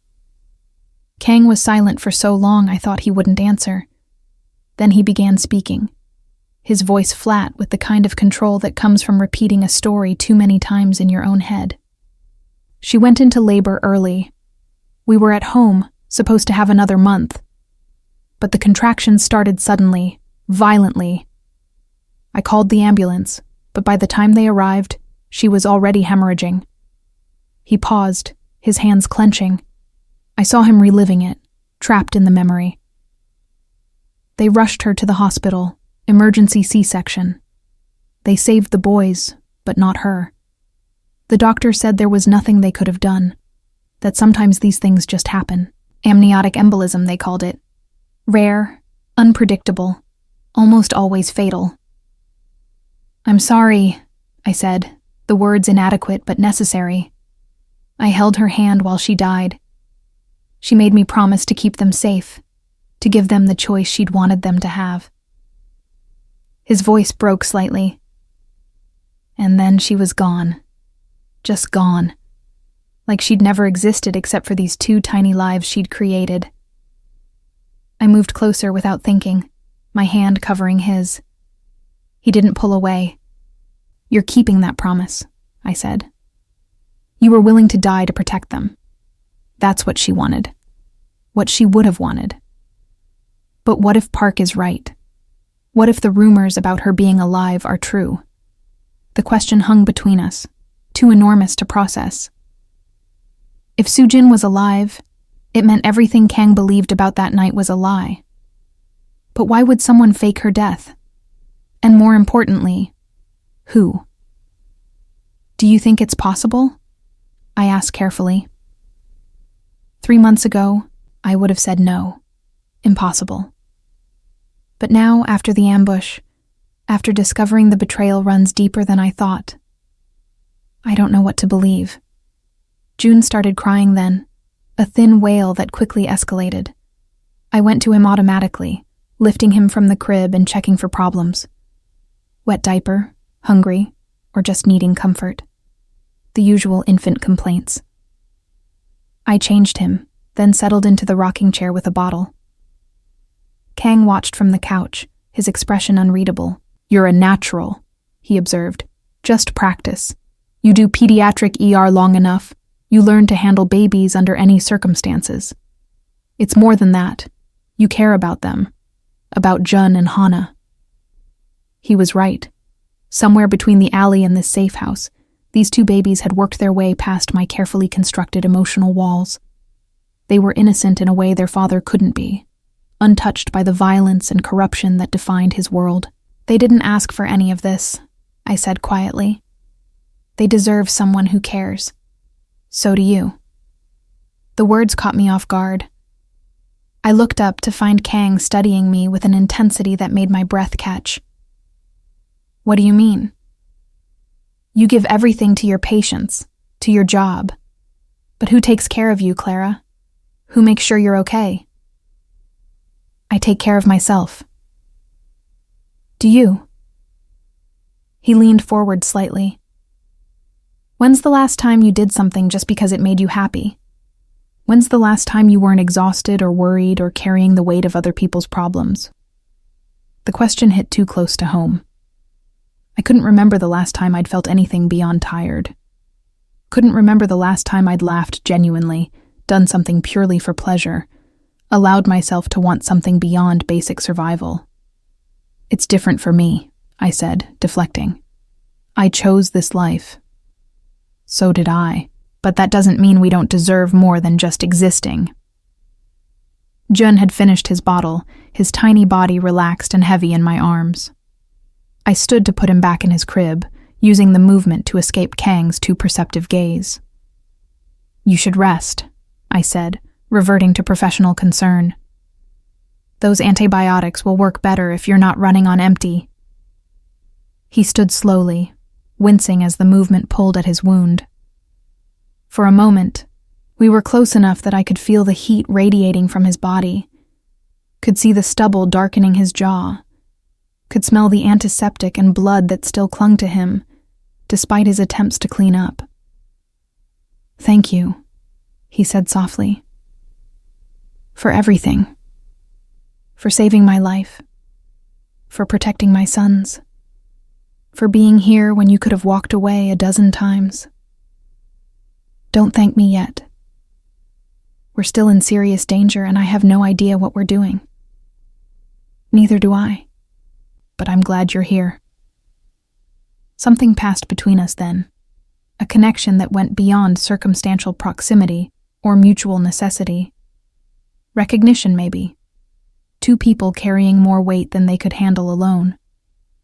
Kang was silent for so long I thought he wouldn't answer. Then he began speaking, his voice flat with the kind of control that comes from repeating a story too many times in your own head. She went into labor early. We were at home, supposed to have another month. But the contractions started suddenly, violently. I called the ambulance, but by the time they arrived, she was already hemorrhaging. He paused, his hands clenching. I saw him reliving it, trapped in the memory. They rushed her to the hospital, emergency C-section. They saved the boys, but not her. The doctor said there was nothing they could have done, that sometimes these things just happen. Amniotic embolism, they called it. Rare, unpredictable, almost always fatal. "I'm sorry," I said, the words inadequate but necessary. I held her hand while she died. She made me promise to keep them safe, to give them the choice she'd wanted them to have. His voice broke slightly. And then she was gone. Just gone. Like she'd never existed except for these 2 tiny lives she'd created. I moved closer without thinking, my hand covering his. He didn't pull away. "You're keeping that promise," I said. "You were willing to die to protect them." That's what she wanted. What she would have wanted. But what if Park is right? What if the rumors about her being alive are true? The question hung between us, too enormous to process. If Sujin was alive, it meant everything Kang believed about that night was a lie. But why would someone fake her death? And more importantly, who? "Do you think it's possible?" I asked carefully. 3 months ago, I would have said no. Impossible. But now, after the ambush, after discovering the betrayal runs deeper than I thought, I don't know what to believe. June started crying then, a thin wail that quickly escalated. I went to him automatically, lifting him from the crib and checking for problems. Wet diaper, hungry, or just needing comfort. The usual infant complaints. I changed him, then settled into the rocking chair with a bottle. Kang watched from the couch, his expression unreadable. "You're a natural," he observed. "Just practice. You do pediatric ER long enough, you learn to handle babies under any circumstances. It's more than that. You care about them. About Jun and Hana." He was right. Somewhere between the alley and this safe house, these 2 babies had worked their way past my carefully constructed emotional walls. They were innocent in a way their father couldn't be, untouched by the violence and corruption that defined his world. "They didn't ask for any of this," I said quietly. "They deserve someone who cares. So do you." The words caught me off guard. I looked up to find Kang studying me with an intensity that made my breath catch. "What do you mean?" "You give everything to your patients, to your job. But who takes care of you, Clara? Who makes sure you're okay?" "I take care of myself." "Do you?" He leaned forward slightly. "When's the last time you did something just because it made you happy? When's the last time you weren't exhausted or worried or carrying the weight of other people's problems?" The question hit too close to home. I couldn't remember the last time I'd felt anything beyond tired. Couldn't remember the last time I'd laughed genuinely, done something purely for pleasure, allowed myself to want something beyond basic survival. "It's different for me," I said, deflecting. "I chose this life." "So did I, but that doesn't mean we don't deserve more than just existing." Jun had finished his bottle, his tiny body relaxed and heavy in my arms. I stood to put him back in his crib, using the movement to escape Kang's too perceptive gaze. "You should rest," I said, reverting to professional concern. "Those antibiotics will work better if you're not running on empty." He stood slowly, wincing as the movement pulled at his wound. For a moment, we were close enough that I could feel the heat radiating from his body, could see the stubble darkening his jaw, could smell the antiseptic and blood that still clung to him, despite his attempts to clean up. "Thank you," he said softly. "For everything. For saving my life, for protecting my sons, for being here when you could have walked away a dozen times. Don't thank me yet. We're still in serious danger and I have no idea what we're doing. Neither do I, but I'm glad you're here. Something passed between us then, a connection that went beyond circumstantial proximity or mutual necessity. Recognition, maybe. Two people carrying more weight than they could handle alone,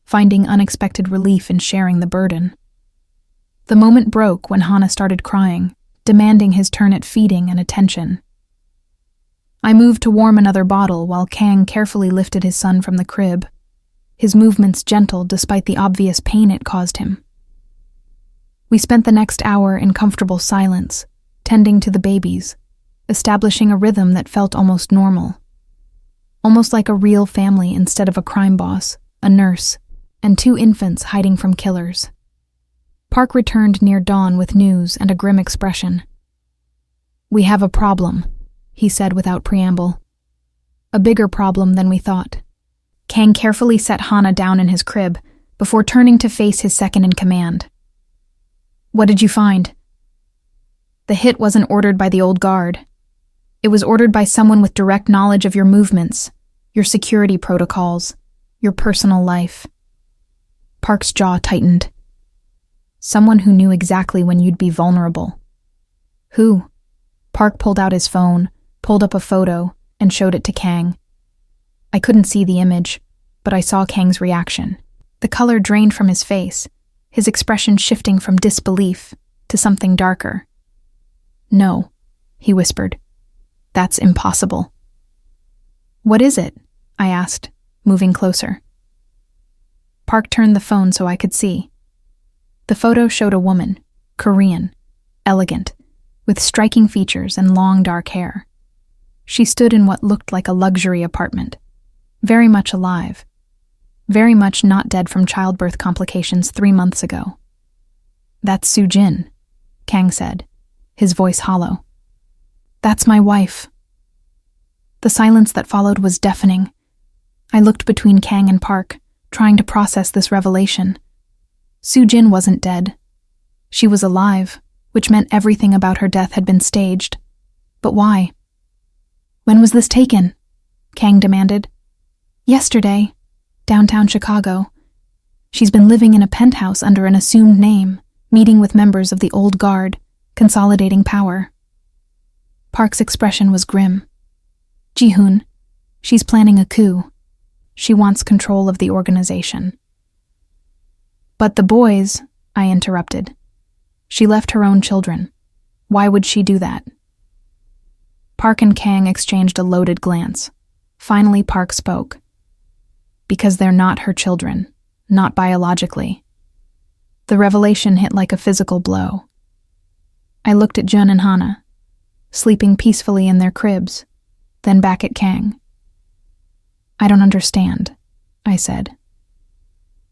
finding unexpected relief in sharing the burden. The moment broke when Hana started crying, demanding his turn at feeding and attention. I moved to warm another bottle while Kang carefully lifted his son from the crib, his movements gentle despite the obvious pain it caused him. We spent the next hour in comfortable silence, tending to the babies, establishing a rhythm that felt almost normal. Almost like a real family instead of a crime boss, a nurse, and two infants hiding from killers. Park returned near dawn with news and a grim expression. "We have a problem," he said without preamble. "A bigger problem than we thought." Kang carefully set Hana down in his crib before turning to face his second-in-command. "What did you find?" "The hit wasn't ordered by the old guard. It was ordered by someone with direct knowledge of your movements, your security protocols, your personal life." Park's jaw tightened. "Someone who knew exactly when you'd be vulnerable." "Who?" Park pulled out his phone, pulled up a photo, and showed it to Kang. I couldn't see the image, but I saw Kang's reaction. The color drained from his face, his expression shifting from disbelief to something darker. "No," he whispered. "That's impossible." "What is it?" I asked, moving closer. Park turned the phone so I could see. The photo showed a woman, Korean, elegant, with striking features and long dark hair. She stood in what looked like a luxury apartment, very much alive, very much not dead from childbirth complications 3 months ago. "That's Soo-jin," Kang said, his voice hollow. "That's my wife." The silence that followed was deafening. I looked between Kang and Park, trying to process this revelation. Soo-jin wasn't dead. She was alive, which meant everything about her death had been staged. But why? "When was this taken?" Kang demanded. "Yesterday, downtown Chicago. She's been living in a penthouse under an assumed name, meeting with members of the old guard, consolidating power." Park's expression was grim. "Ji-hoon, she's planning a coup. She wants control of the organization." "But the boys," I interrupted. "She left her own children. Why would she do that?" Park and Kang exchanged a loaded glance. Finally, Park spoke. "Because they're not her children, not biologically." The revelation hit like a physical blow. I looked at Jun and Hana, sleeping peacefully in their cribs, then back at Kang. "I don't understand," I said.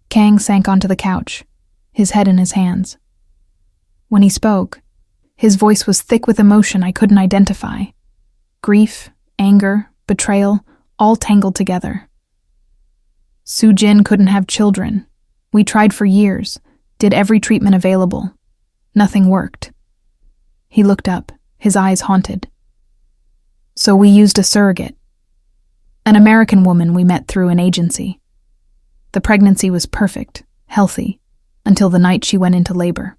Kang sank onto the couch, his head in his hands. When he spoke, his voice was thick with emotion I couldn't identify. Grief, anger, betrayal, all tangled together. "Soo-jin couldn't have children. We tried for years, did every treatment available. Nothing worked." He looked up, his eyes haunted. "So we used a surrogate. An American woman we met through an agency. The pregnancy was perfect, healthy, until the night she went into labor."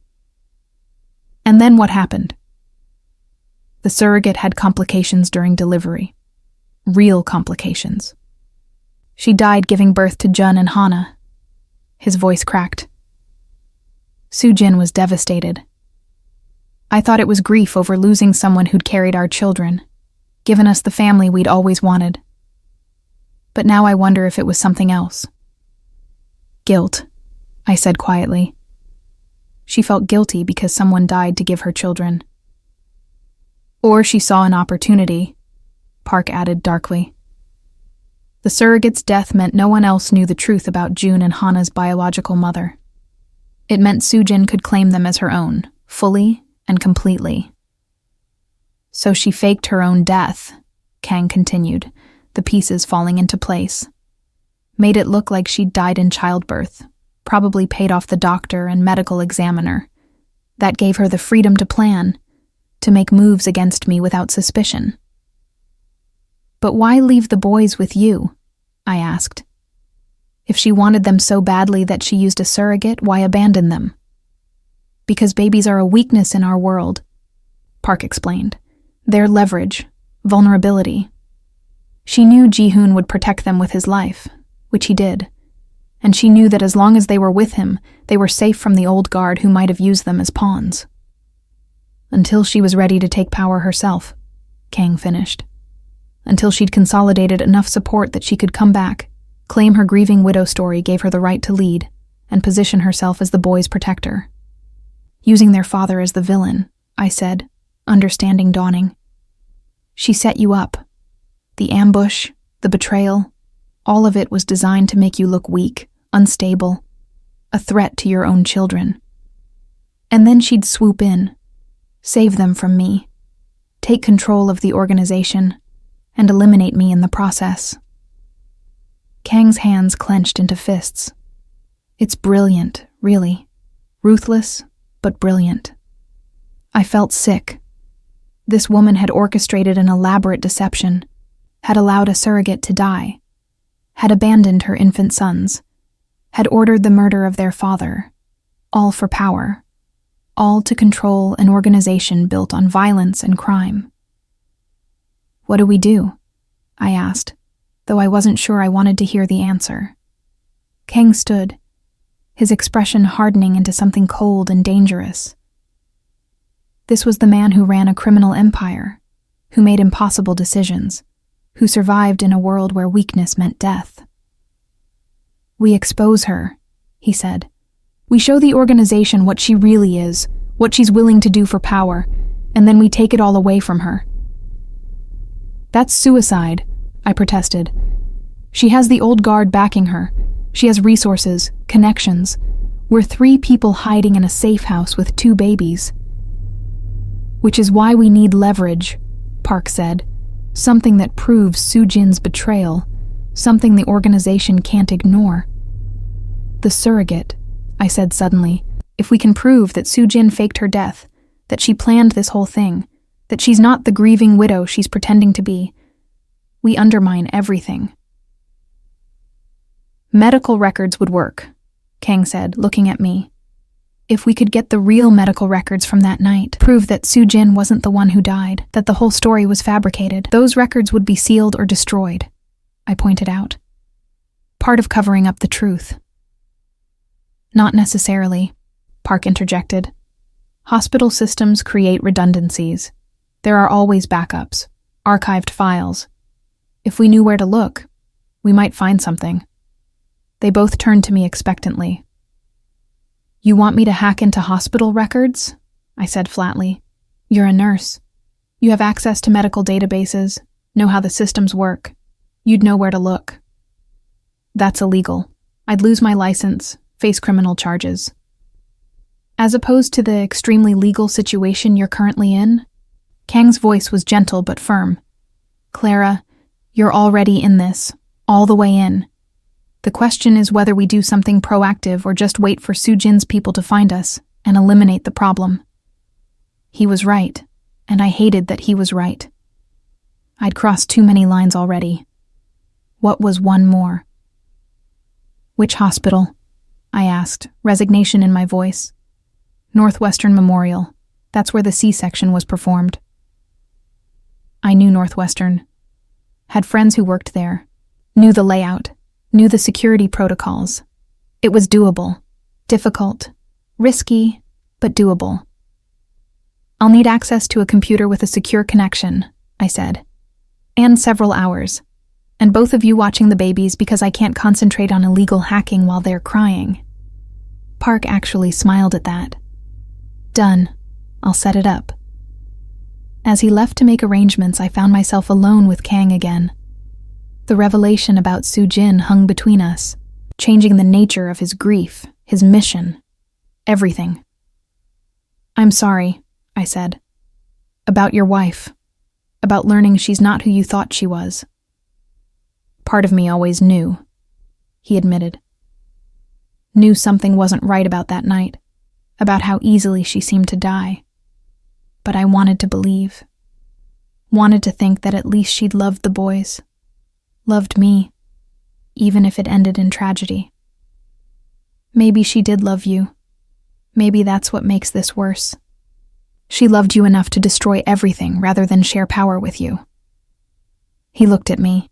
"And then what happened?" "The surrogate had complications during delivery. Real complications. She died giving birth to Jun and Hana." His voice cracked. Soo-jin was devastated. "I thought it was grief over losing someone who'd carried our children, given us the family we'd always wanted. But now I wonder if it was something else." "Guilt," I said quietly. She felt guilty because someone died to give her children. "Or she saw an opportunity," Park added darkly. The surrogate's death meant no one else knew the truth about June and Hana's biological mother. It meant Soo-jin could claim them as her own, fully and completely. "So she faked her own death," Kang continued, the pieces falling into place. made it look like she'd died in childbirth, probably paid off the doctor and medical examiner. That gave her the freedom to plan, to make moves against me without suspicion. But why leave the boys with you? I asked. If she wanted them so badly that she used a surrogate, why abandon them? Because babies are a weakness in our world, Park explained. They're leverage, vulnerability. She knew Ji-hoon would protect them with his life, which he did, and she knew that as long as they were with him, they were safe from the old guard who might have used them as pawns. Until she was ready to take power herself, Kang finished. Until she'd consolidated enough support that she could come back, claim her grieving widow story gave her the right to lead, and position herself as the boys' protector. Using their father as the villain, I said, understanding dawning. She set you up. The ambush, the betrayal, all of it was designed to make you look weak, unstable, a threat to your own children. And then she'd swoop in, save them from me, take control of the organization, and eliminate me in the process. Kang's hands clenched into fists. It's brilliant, really. Ruthless, but brilliant. I felt sick. This woman had orchestrated an elaborate deception, had allowed a surrogate to die, had abandoned her infant sons, had ordered the murder of their father, all for power, all to control an organization built on violence and crime. What do we do? I asked, though I wasn't sure I wanted to hear the answer. Kang stood, his expression hardening into something cold and dangerous. This was the man who ran a criminal empire, who made impossible decisions, who survived in a world where weakness meant death. We expose her, he said. We show the organization what she really is, what she's willing to do for power, and then we take it all away from her. That's suicide, I protested. She has the old guard backing her. She has resources, connections. We're 3 people hiding in a safe house with 2 babies. Which is why we need leverage, Park said. Something that proves Soo-jin's betrayal, something the organization can't ignore. The surrogate, I said suddenly. If we can prove that Soo-jin faked her death, that she planned this whole thing, that she's not the grieving widow she's pretending to be, we undermine everything. Medical records would work, Kang said, looking at me. If we could get the real medical records from that night, prove that Soo-jin wasn't the one who died, that the whole story was fabricated, those records would be sealed or destroyed, I pointed out. Part of covering up the truth. Not necessarily, Park interjected. Hospital systems create redundancies. There are always backups, archived files. If we knew where to look, we might find something. They both turned to me expectantly. You want me to hack into hospital records? I said flatly. You're a nurse. You have access to medical databases, know how the systems work. You'd know where to look. That's illegal. I'd lose my license, face criminal charges. As opposed to the extremely legal situation you're currently in? Kang's voice was gentle but firm. Clara, you're already in this, all the way in. The question is whether we do something proactive or just wait for Soo-jin's people to find us and eliminate the problem. He was right, and I hated that he was right. I'd crossed too many lines already. What was one more? Which hospital? I asked, resignation in my voice. Northwestern Memorial. That's where the C-section was performed. I knew Northwestern. Had friends who worked there. Knew the layout. Knew the security protocols. It was doable. Difficult. Risky, but doable. I'll need access to a computer with a secure connection, I said. And several hours. And both of you watching the babies because I can't concentrate on illegal hacking while they're crying. Park actually smiled at that. Done. I'll set it up. As he left to make arrangements, I found myself alone with Kang again. The revelation about Soo-jin hung between us, changing the nature of his grief, his mission, everything. I'm sorry, I said. About your wife. About learning she's not who you thought she was. Part of me always knew. he admitted. Knew something wasn't right about that night, about how easily she seemed to die. But I wanted to believe. Wanted to think that at least she'd loved the boys. Loved me, even if it ended in tragedy. Maybe she did love you. Maybe that's what makes this worse. She loved you enough to destroy everything rather than share power with you. He looked at me,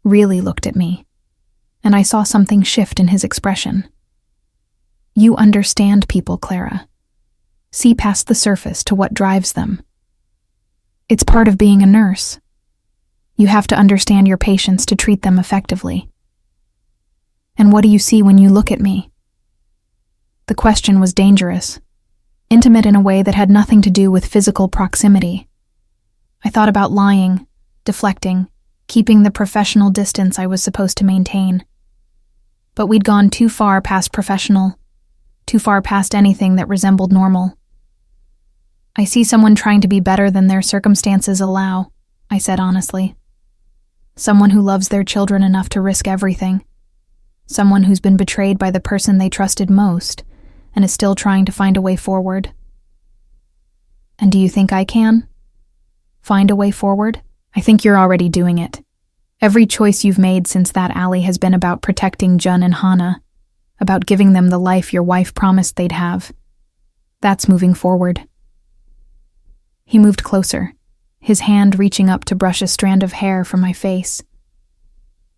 really looked at me, and I saw something shift in his expression. You understand people, Clara. See past the surface to what drives them. It's part of being a nurse. You have to understand your patients to treat them effectively. And what do you see when you look at me? The question was dangerous, intimate in a way that had nothing to do with physical proximity. I thought about lying, deflecting, keeping the professional distance I was supposed to maintain. But we'd gone too far past professional, too far past anything that resembled normal. I see someone trying to be better than their circumstances allow, I said honestly. Someone who loves their children enough to risk everything. Someone who's been betrayed by the person they trusted most and is still trying to find a way forward. And do you think I can? Find a way forward? I think you're already doing it. Every choice you've made since that alley has been about protecting Jun and Hana, about giving them the life your wife promised they'd have. That's moving forward. He moved closer, his hand reaching up to brush a strand of hair from my face.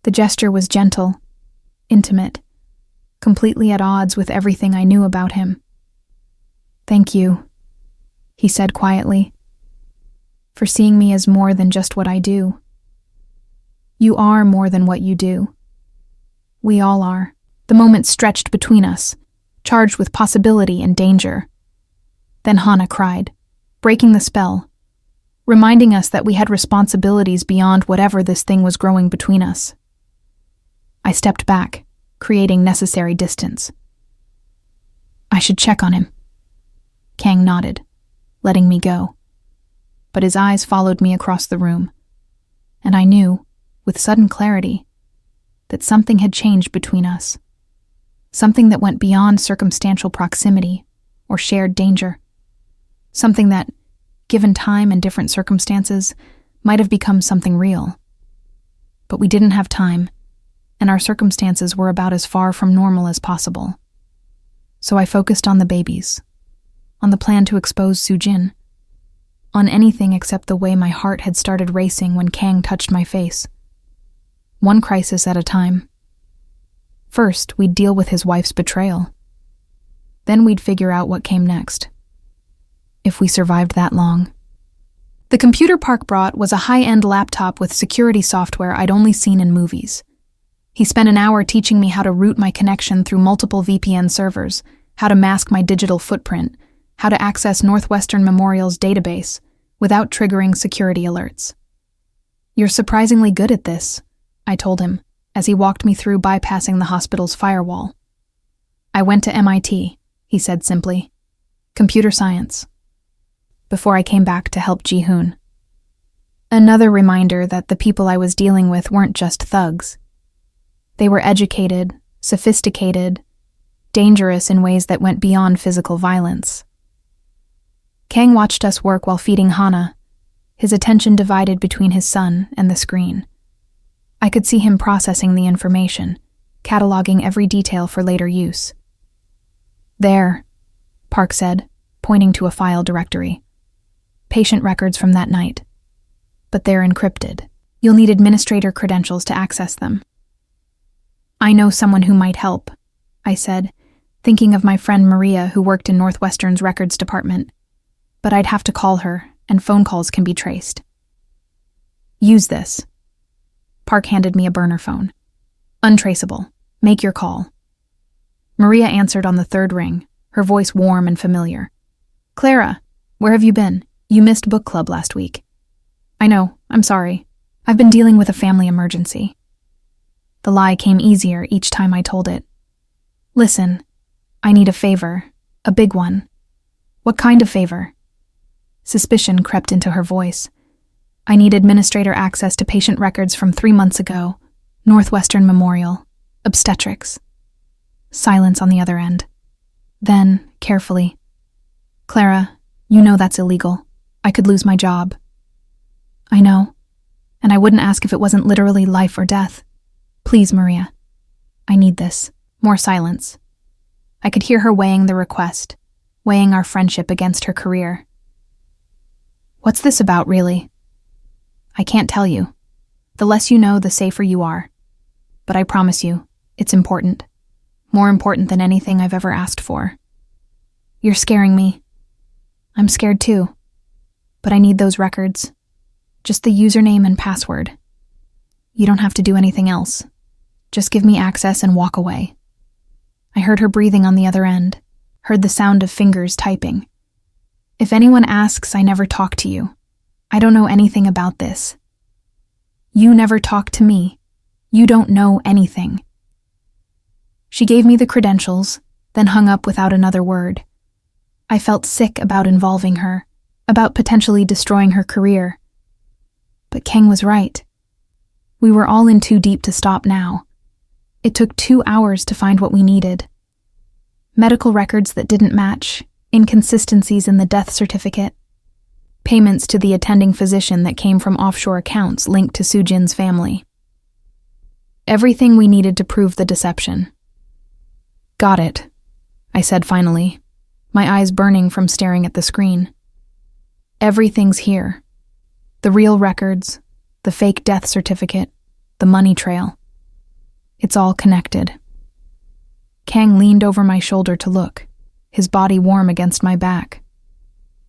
The gesture was gentle, intimate, completely at odds with everything I knew about him. Thank you, he said quietly, for seeing me as more than just what I do. You are more than what you do. We all are. The moment stretched between us, charged with possibility and danger. Then Hana cried, breaking the spell, reminding us that we had responsibilities beyond whatever this thing was growing between us. I stepped back, creating necessary distance. I should check on him. Kang nodded, letting me go. But his eyes followed me across the room, and I knew, with sudden clarity, that something had changed between us. Something that went beyond circumstantial proximity or shared danger. Something that, given time and different circumstances, might have become something real. But we didn't have time, and our circumstances were about as far from normal as possible. So I focused on the babies, on the plan to expose Sujin, on anything except the way my heart had started racing when Kang touched my face. One crisis at a time. First, we'd deal with his wife's betrayal. Then we'd figure out what came next. If we survived that long. The computer Park brought was a high-end laptop with security software I'd only seen in movies. He spent an hour teaching me how to route my connection through multiple VPN servers, how to mask my digital footprint, how to access Northwestern Memorial's database without triggering security alerts. You're surprisingly good at this, I told him, as he walked me through bypassing the hospital's firewall. I went to MIT, he said simply. Computer science. Before I came back to help Ji-hoon. Another reminder that the people I was dealing with weren't just thugs. They were educated, sophisticated, dangerous in ways that went beyond physical violence. Kang watched us work while feeding Hana, his attention divided between his son and the screen. I could see him processing the information, cataloging every detail for later use. There, Park said, pointing to a file directory. Patient records from that night. But they're encrypted. You'll need administrator credentials to access them. I know someone who might help, I said, thinking of my friend Maria who worked in Northwestern's records department. But I'd have to call her, and phone calls can be traced. Use this. Park handed me a burner phone. Untraceable. Make your call. Maria answered on the third ring, her voice warm and familiar. Clara, where have you been? You missed book club last week. I know, I'm sorry. I've been dealing with a family emergency. The lie came easier each time I told it. Listen, I need a favor, a big one. What kind of favor? Suspicion crept into her voice. I need administrator access to patient records from 3 months ago. Northwestern Memorial. Obstetrics. Silence on the other end. Then, carefully, Clara, you know that's illegal. I could lose my job. I know, and I wouldn't ask if it wasn't literally life or death. Please, Maria. I need this. More silence. I could hear her weighing the request, weighing our friendship against her career. What's this about, really? I can't tell you. The less you know, the safer you are. But I promise you, it's important. More important than anything I've ever asked for. You're scaring me. I'm scared too. But I need those records. Just the username and password. You don't have to do anything else. Just give me access and walk away. I heard her breathing on the other end, heard the sound of fingers typing. If anyone asks, I never talk to you. I don't know anything about this. You never talk to me. You don't know anything. She gave me the credentials, then hung up without another word. I felt sick about involving her, about potentially destroying her career. But Kang was right. We were all in too deep to stop now. It took 2 hours to find what we needed. Medical records that didn't match, inconsistencies in the death certificate, payments to the attending physician that came from offshore accounts linked to Soo-jin's family. Everything we needed to prove the deception. Got it, I said finally, my eyes burning from staring at the screen. Everything's here. The real records, the fake death certificate, the money trail. It's all connected. Kang leaned over my shoulder to look, his body warm against my back.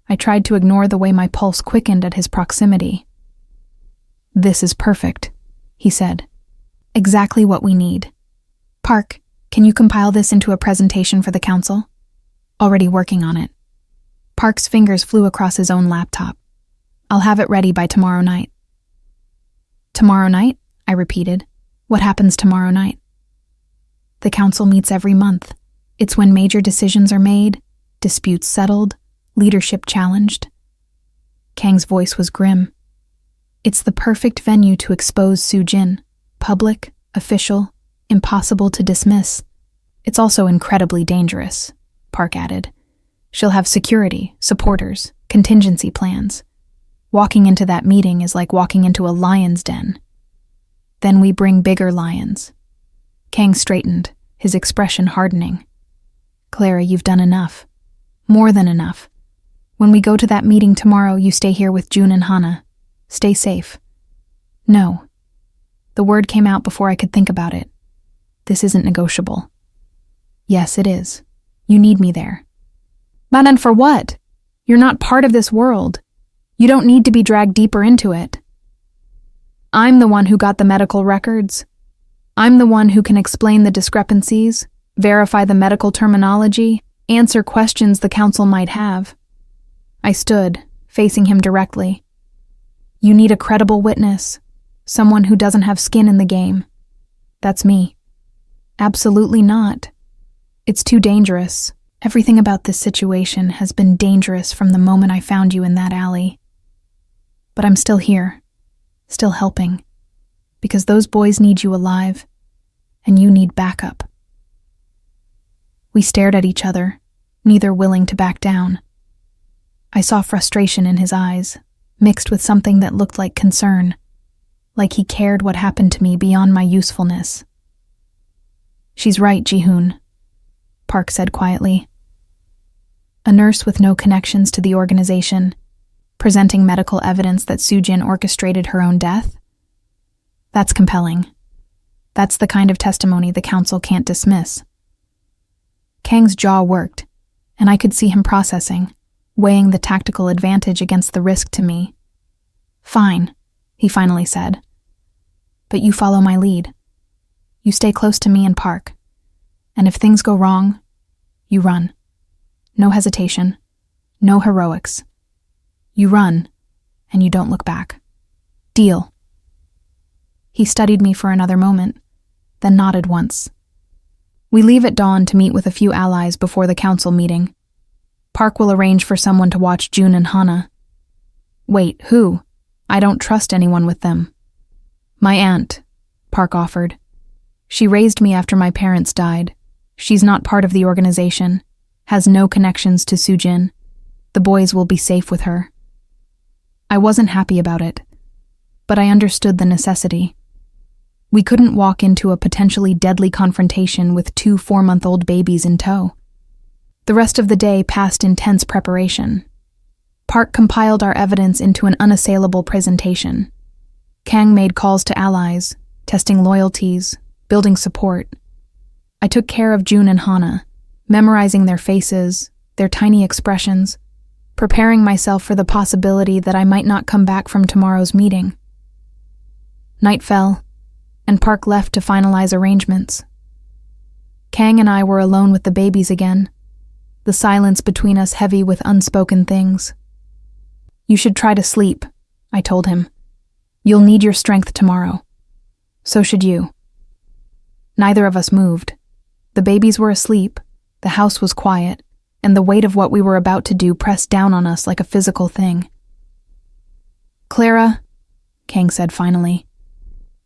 I tried to ignore the way my pulse quickened at his proximity. This is perfect, he said. Exactly what we need. Park, can you compile this into a presentation for the council? Already working on it. Park's fingers flew across his own laptop. I'll have it ready by tomorrow night. Tomorrow night? I repeated. What happens tomorrow night? The council meets every month. It's when major decisions are made, disputes settled, leadership challenged. Kang's voice was grim. It's the perfect venue to expose Soo-jin. Public, official, impossible to dismiss. It's also incredibly dangerous, Park added. She'll have security, supporters, contingency plans. Walking into that meeting is like walking into a lion's den. Then we bring bigger lions. Kang straightened, his expression hardening. Clara, you've done enough. More than enough. When we go to that meeting tomorrow, you stay here with June and Hana. Stay safe. No. The word came out before I could think about it. This isn't negotiable. Yes, it is. You need me there. Manan, for what? You're not part of this world. You don't need to be dragged deeper into it. I'm the one who got the medical records. I'm the one who can explain the discrepancies, verify the medical terminology, answer questions the council might have. I stood, facing him directly. You need a credible witness, someone who doesn't have skin in the game. That's me. Absolutely not. It's too dangerous. Everything about this situation has been dangerous from the moment I found you in that alley. But I'm still here, still helping, because those boys need you alive, and you need backup. We stared at each other, neither willing to back down. I saw frustration in his eyes, mixed with something that looked like concern, like he cared what happened to me beyond my usefulness. She's right, Ji-hoon, Park said quietly. A nurse with no connections to the organization, presenting medical evidence that Soo-jin orchestrated her own death? That's compelling. That's the kind of testimony the council can't dismiss. Kang's jaw worked, and I could see him processing, weighing the tactical advantage against the risk to me. Fine, he finally said. But you follow my lead. You stay close to me and Park. And if things go wrong, you run. No hesitation. No heroics. You run, and you don't look back. Deal. He studied me for another moment, then nodded once. We leave at dawn to meet with a few allies before the council meeting. Park will arrange for someone to watch June and Hana. Wait, who? I don't trust anyone with them. My aunt, Park offered. She raised me after my parents died. She's not part of the organization, has no connections to Sujin. The boys will be safe with her. I wasn't happy about it, but I understood the necessity. We couldn't walk into a potentially deadly confrontation with 2 4-month-old babies in tow. The rest of the day passed in tense preparation. Park compiled our evidence into an unassailable presentation. Kang made calls to allies, testing loyalties, building support. I took care of June and Hana, memorizing their faces, their tiny expressions, preparing myself for the possibility that I might not come back from tomorrow's meeting. Night fell, and Park left to finalize arrangements. Kang and I were alone with the babies again, the silence between us heavy with unspoken things. "You should try to sleep," I told him. "You'll need your strength tomorrow. So should you." Neither of us moved. The babies were asleep, the house was quiet, and the weight of what we were about to do pressed down on us like a physical thing. "Clara," Kang said finally,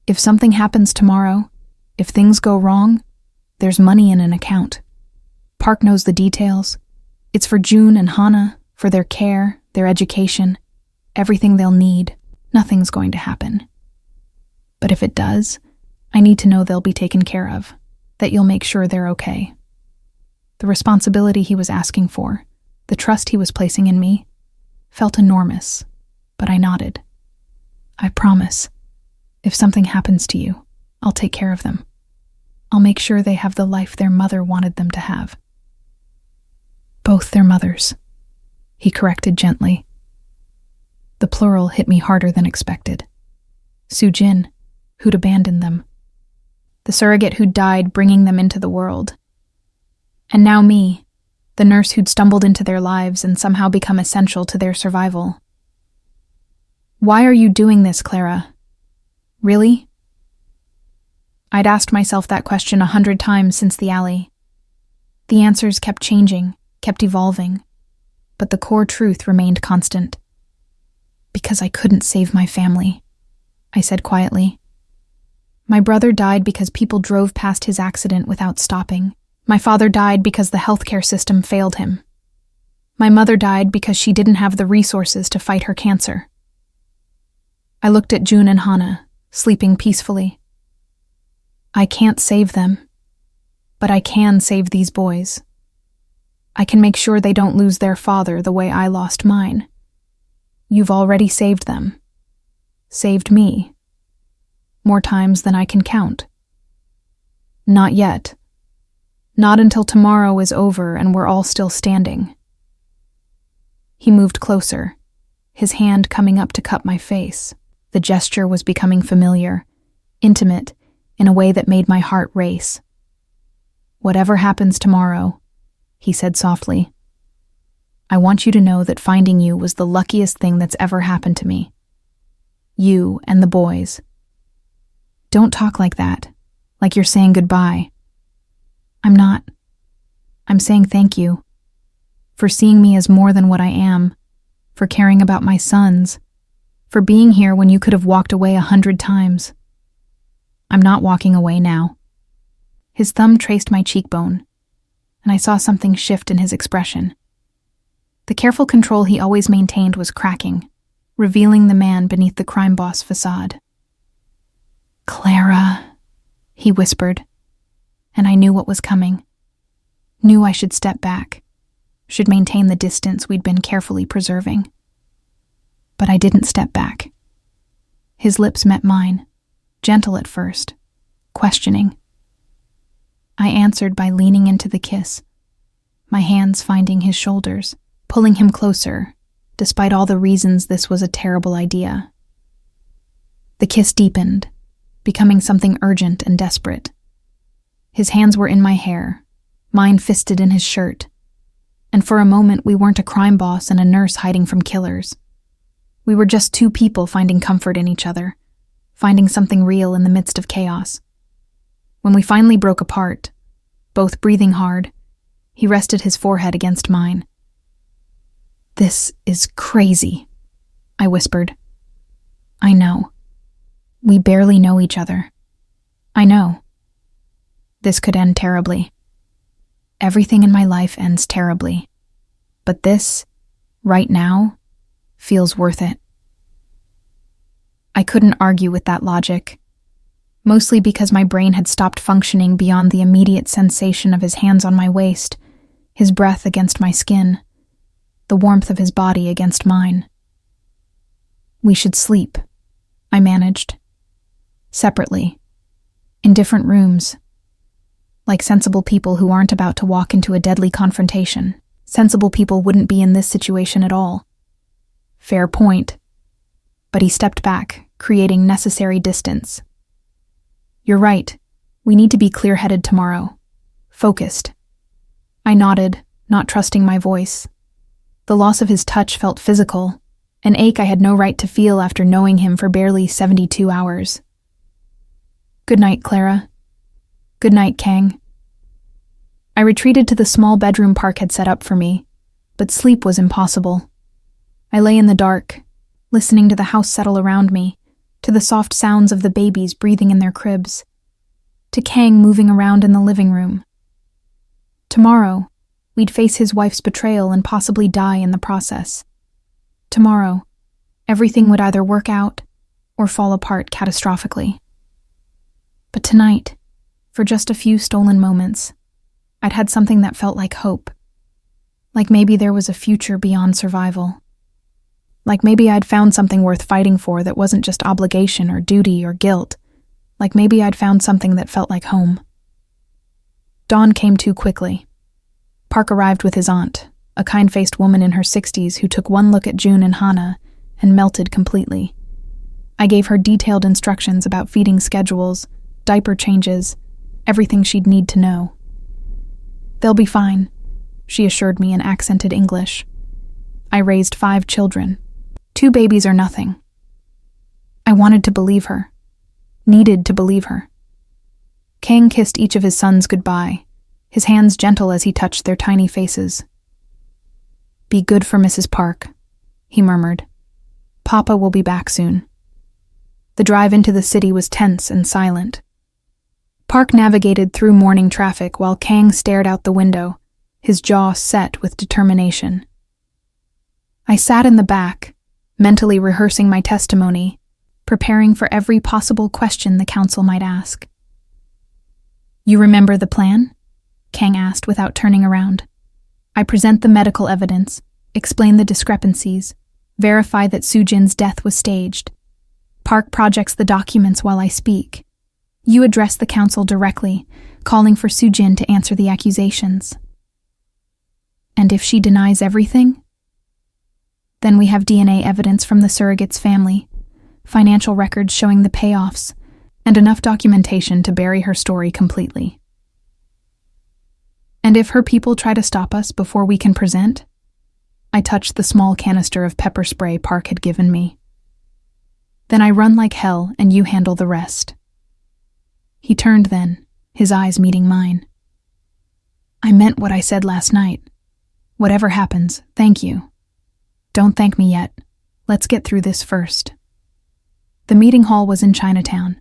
"if something happens tomorrow, if things go wrong, there's money in an account. Park knows the details. It's for June and Hana, for their care, their education, everything they'll need. Nothing's going to happen. But if it does, I need to know they'll be taken care of, that you'll make sure they're okay." The responsibility he was asking for, the trust he was placing in me, felt enormous, but I nodded. "I promise. If something happens to you, I'll take care of them. I'll make sure they have the life their mother wanted them to have." "Both their mothers," he corrected gently. The plural hit me harder than expected. Sujin, who'd abandoned them. The surrogate who'd died bringing them into the world. And now me, the nurse who'd stumbled into their lives and somehow become essential to their survival. "Why are you doing this, Clara? Really?" I'd asked myself that question 100 times since the alley. The answers kept changing, kept evolving, but the core truth remained constant. "Because I couldn't save my family," I said quietly. "My brother died because people drove past his accident without stopping. My father died because the healthcare system failed him. My mother died because she didn't have the resources to fight her cancer." I looked at June and Hana, sleeping peacefully. I can't save them, but I can save these boys. I can make sure they don't lose their father the way I lost mine. You've already saved them. Saved me. More times than I can count. Not yet. Not until tomorrow is over and we're all still standing. He moved closer, his hand coming up to cup my face. The gesture was becoming familiar, intimate, in a way that made my heart race. "Whatever happens tomorrow," he said softly, "I want you to know that finding you was the luckiest thing that's ever happened to me. You and the boys. Don't talk like that, like you're saying goodbye. I'm not. I'm saying thank you. For seeing me as more than what I am, for caring about my sons, for being here when you could have walked away 100 times. I'm not walking away now." His thumb traced my cheekbone, and I saw something shift in his expression. The careful control he always maintained was cracking, revealing the man beneath the crime boss facade. "Clara," he whispered, and I knew what was coming. Knew I should step back, should maintain the distance we'd been carefully preserving. But I didn't step back. His lips met mine, gentle at first, questioning. I answered by leaning into the kiss, my hands finding his shoulders, pulling him closer, despite all the reasons this was a terrible idea. The kiss deepened, becoming something urgent and desperate. His hands were in my hair, mine fisted in his shirt, and for a moment we weren't a crime boss and a nurse hiding from killers. We were just two people finding comfort in each other, finding something real in the midst of chaos. When we finally broke apart, both breathing hard, he rested his forehead against mine. "This is crazy," I whispered. "I know. We barely know each other. I know. This could end terribly. Everything in my life ends terribly. But this, right now, feels worth it. I couldn't argue with that logic, mostly because my brain had stopped functioning beyond the immediate sensation of his hands on my waist, his breath against my skin, the warmth of his body against mine. We should sleep, I managed. Separately, in different rooms, like sensible people who aren't about to walk into a deadly confrontation. Sensible people wouldn't be in this situation at all. Fair point. But he stepped back, creating necessary distance. You're right. We need to be clear-headed tomorrow. Focused. I nodded, not trusting my voice. The loss of his touch felt physical, an ache I had no right to feel after knowing him for barely 72 hours. Good night, Clara. Good night, Kang. I retreated to the small bedroom Park had set up for me, but sleep was impossible. I lay in the dark, listening to the house settle around me, to the soft sounds of the babies breathing in their cribs, to Kang moving around in the living room. Tomorrow, we'd face his wife's betrayal and possibly die in the process. Tomorrow, everything would either work out or fall apart catastrophically. But tonight, for just a few stolen moments, I'd had something that felt like hope. Like maybe there was a future beyond survival. Like maybe I'd found something worth fighting for that wasn't just obligation or duty or guilt. Like maybe I'd found something that felt like home. Dawn came too quickly. Park arrived with his aunt, a kind-faced woman in her 60s who took one look at June and Hannah and melted completely. I gave her detailed instructions about feeding schedules, diaper changes, everything she'd need to know. They'll be fine, she assured me in accented English. I raised 5 children. 2 babies are nothing. I wanted to believe her. Needed to believe her. Kang kissed each of his sons goodbye, his hands gentle as he touched their tiny faces. Be good for Mrs. Park, he murmured. Papa will be back soon. The drive into the city was tense and silent. Park navigated through morning traffic while Kang stared out the window, his jaw set with determination. I sat in the back, mentally rehearsing my testimony, preparing for every possible question the council might ask. You remember the plan? Kang asked without turning around. I present the medical evidence, explain the discrepancies, verify that Sujin's death was staged. Park projects the documents while I speak. You address the council directly, calling for Sujin to answer the accusations. And if she denies everything? Then we have DNA evidence from the surrogate's family, financial records showing the payoffs, and enough documentation to bury her story completely. And if her people try to stop us before we can present? I touched the small canister of pepper spray Park had given me. Then I run like hell and you handle the rest. He turned then, his eyes meeting mine. I meant what I said last night. Whatever happens, thank you. Don't thank me yet. Let's get through this first. The meeting hall was in Chinatown,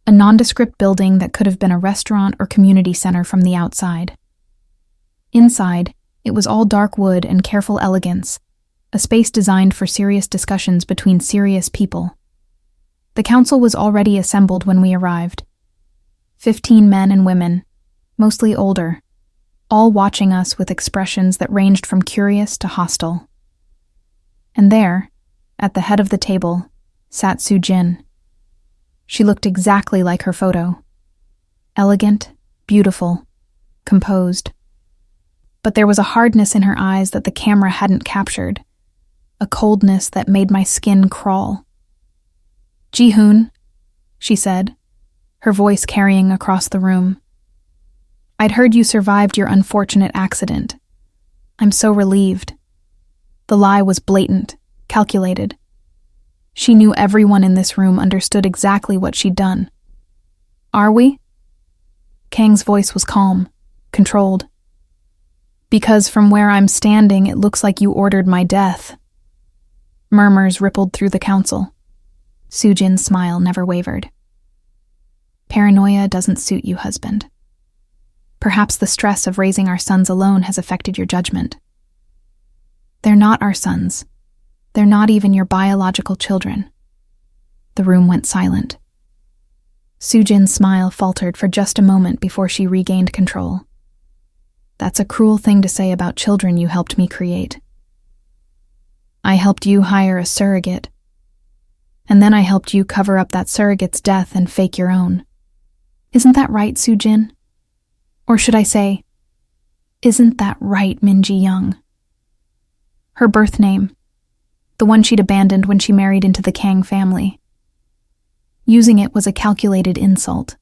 a nondescript building that could have been a restaurant or community center from the outside. Inside, it was all dark wood and careful elegance, a space designed for serious discussions between serious people. The council was already assembled when we arrived. 15 men and women, mostly older, all watching us with expressions that ranged from curious to hostile. And there, at the head of the table, sat Sujin. She looked exactly like her photo. Elegant, beautiful, composed. But there was a hardness in her eyes that the camera hadn't captured, a coldness that made my skin crawl. Ji-hoon, she said, her voice carrying across the room. I'd heard you survived your unfortunate accident. I'm so relieved. The lie was blatant, calculated. She knew everyone in this room understood exactly what she'd done. Are we? Kang's voice was calm, controlled. Because from where I'm standing, it looks like you ordered my death. Murmurs rippled through the council. Sujin's smile never wavered. Paranoia doesn't suit you, husband. Perhaps the stress of raising our sons alone has affected your judgment. They're not our sons. They're not even your biological children. The room went silent. Sujin's smile faltered for just a moment before she regained control. That's a cruel thing to say about children you helped me create. I helped you hire a surrogate, and then I helped you cover up that surrogate's death and fake your own. Isn't that right, Sujin? Or should I say, isn't that right, Minji Young? Her birth name, the one she'd abandoned when she married into the Kang family. Using it was a calculated insult,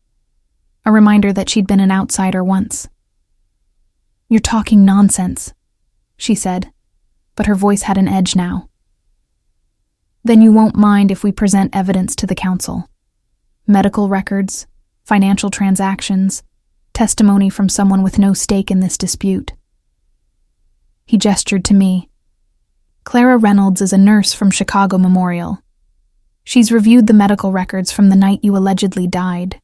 a reminder that she'd been an outsider once. You're talking nonsense, she said, but her voice had an edge now. Then you won't mind if we present evidence to the council. Medical records, financial transactions, testimony from someone with no stake in this dispute. He gestured to me. Clara Reynolds is a nurse from Chicago Memorial. She's reviewed the medical records from the night you allegedly died.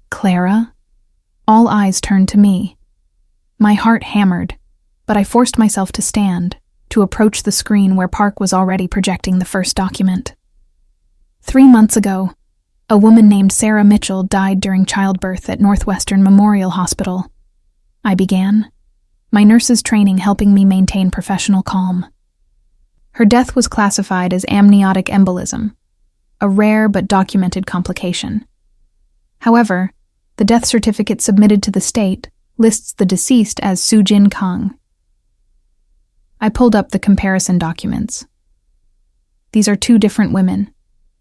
Clara? All eyes turned to me. My heart hammered, but I forced myself to stand, to approach the screen where Park was already projecting the first document. 3 months ago, a woman named Sarah Mitchell died during childbirth at Northwestern Memorial Hospital. I began, my nurse's training helping me maintain professional calm. Her death was classified as amniotic embolism, a rare but documented complication. However, the death certificate submitted to the state lists the deceased as Sujin Kang. I pulled up the comparison documents. These are 2 different women,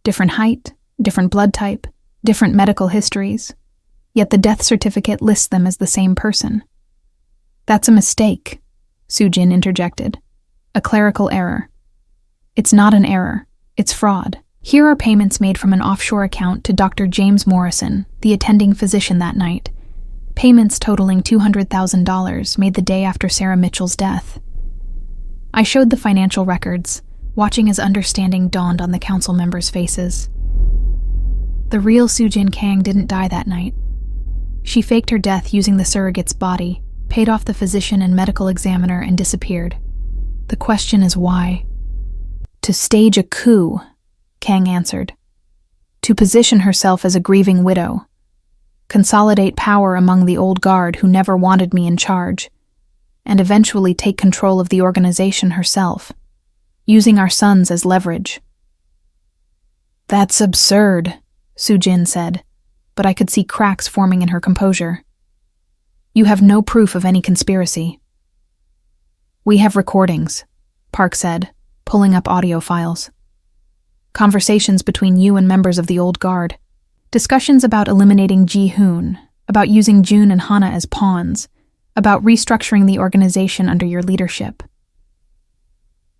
different height, different blood type, different medical histories, yet the death certificate lists them as the same person. That's a mistake, Sujin interjected. A clerical error. It's not an error, it's fraud. Here are payments made from an offshore account to Dr. James Morrison, the attending physician that night. Payments totaling $200,000 made the day after Sarah Mitchell's death. I showed the financial records, watching as understanding dawned on the council members' faces. The real Sujin Kang didn't die that night. She faked her death using the surrogate's body, paid off the physician and medical examiner, and disappeared. The question is why? To stage a coup, Kang answered. To position herself as a grieving widow. Consolidate power among the old guard who never wanted me in charge, and eventually take control of the organization herself, using our sons as leverage. That's absurd, Sujin said, but I could see cracks forming in her composure. You have no proof of any conspiracy. We have recordings, Park said, pulling up audio files. Conversations between you and members of the old guard. Discussions about eliminating Ji-hoon, about using June and Hana as pawns, about restructuring the organization under your leadership.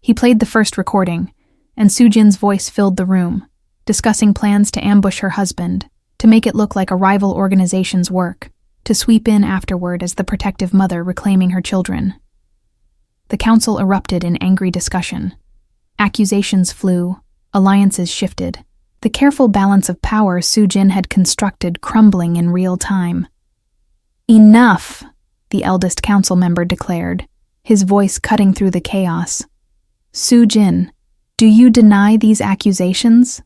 He played the first recording, and Sujin's voice filled the room, discussing plans to ambush her husband, to make it look like a rival organization's work, to sweep in afterward as the protective mother reclaiming her children. The council erupted in angry discussion. Accusations flew, alliances shifted, the careful balance of power Sujin had constructed crumbling in real time. Enough, the eldest council member declared, his voice cutting through the chaos. Sujin, do you deny these accusations?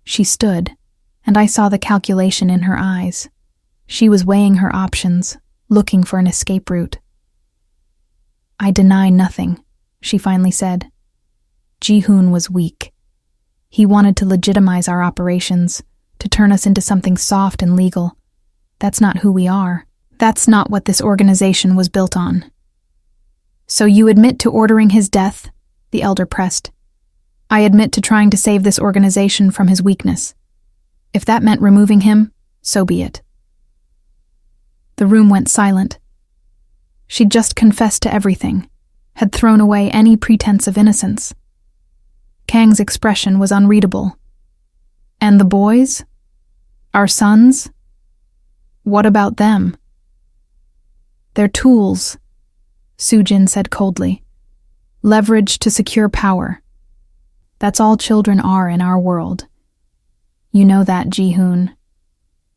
She stood, and I saw the calculation in her eyes. She was weighing her options, looking for an escape route. I deny nothing, she finally said. Ji-hoon was weak. He wanted to legitimize our operations, to turn us into something soft and legal. That's not who we are. That's not what this organization was built on. So you admit to ordering his death? The elder pressed. I admit to trying to save this organization from his weakness. If that meant removing him, so be it. The room went silent. She'd just confessed to everything, had thrown away any pretense of innocence. Kang's expression was unreadable. And the boys? Our sons? What about them? They're tools, Sujin said coldly. Leverage to secure power. That's all children are in our world. You know that, Ji-hoon.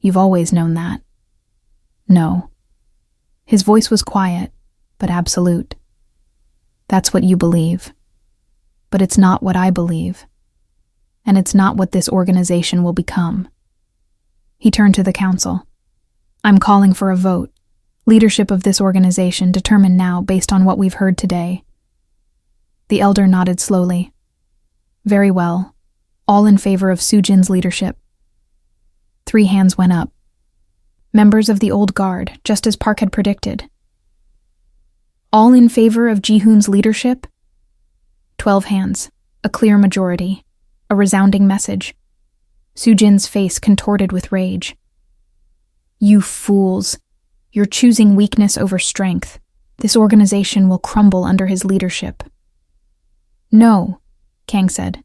You've always known that. No. His voice was quiet, but absolute. That's what you believe. But it's not what I believe. And it's not what this organization will become. He turned to the council. I'm calling for a vote. Leadership of this organization determined now based on what we've heard today. The elder nodded slowly. Very well. All in favor of Sujin's leadership. 3 hands went up. Members of the old guard, just as Park had predicted. All in favor of Ji-hoon's leadership? 12 hands, a clear majority, a resounding message. Sujin's face contorted with rage. You fools. You're choosing weakness over strength. This organization will crumble under his leadership. No, Kang said.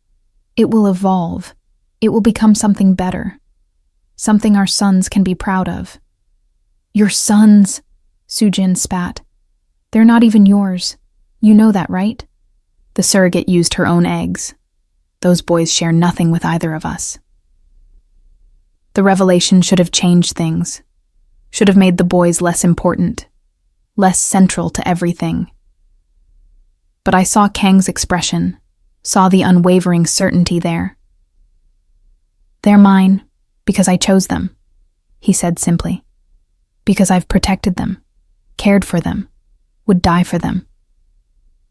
It will evolve. It will become something better. Something our sons can be proud of. Your sons, Sujin spat. They're not even yours. You know that, right? The surrogate used her own eggs. Those boys share nothing with either of us. The revelation should have changed things. Should have made the boys less important, less central to everything. But I saw Kang's expression, saw the unwavering certainty there. They're mine because I chose them, he said simply. Because I've protected them, cared for them, would die for them.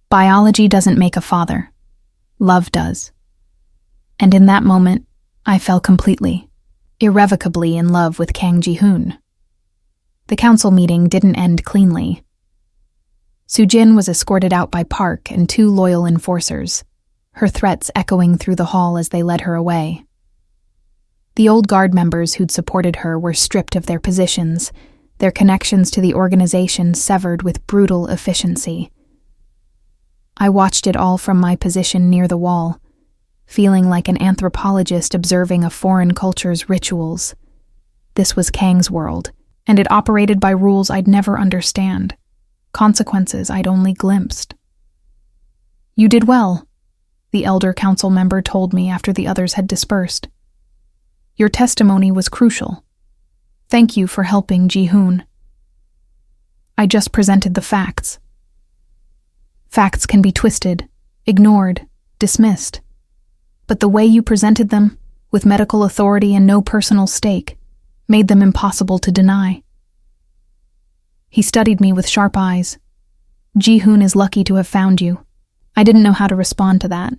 Biology doesn't make a father. Love does. And in that moment, I fell completely, irrevocably in love with Kang Ji-hoon. The council meeting didn't end cleanly. Sujin was escorted out by Park and 2 loyal enforcers, her threats echoing through the hall as they led her away. The old guard members who'd supported her were stripped of their positions, their connections to the organization severed with brutal efficiency. I watched it all from my position near the wall, feeling like an anthropologist observing a foreign culture's rituals. This was Kang's world, and it operated by rules I'd never understand, consequences I'd only glimpsed. You did well, the elder council member told me after the others had dispersed. Your testimony was crucial. Thank you for helping Ji-hoon. I just presented the facts. Facts can be twisted, ignored, dismissed. But the way you presented them, with medical authority and no personal stake, made them impossible to deny. He studied me with sharp eyes. Ji-hoon is lucky to have found you. I didn't know how to respond to that,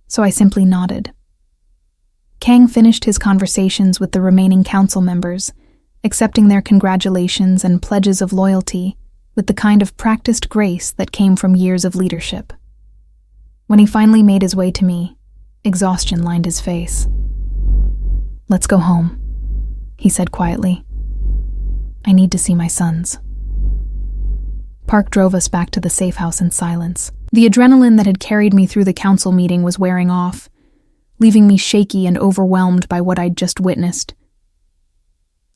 so I simply nodded. Kang finished his conversations with the remaining council members, accepting their congratulations and pledges of loyalty with the kind of practiced grace that came from years of leadership. When he finally made his way to me, exhaustion lined his face. Let's go home, he said quietly. I need to see my sons. Park drove us back to the safe house in silence. The adrenaline that had carried me through the council meeting was wearing off, leaving me shaky and overwhelmed by what I'd just witnessed.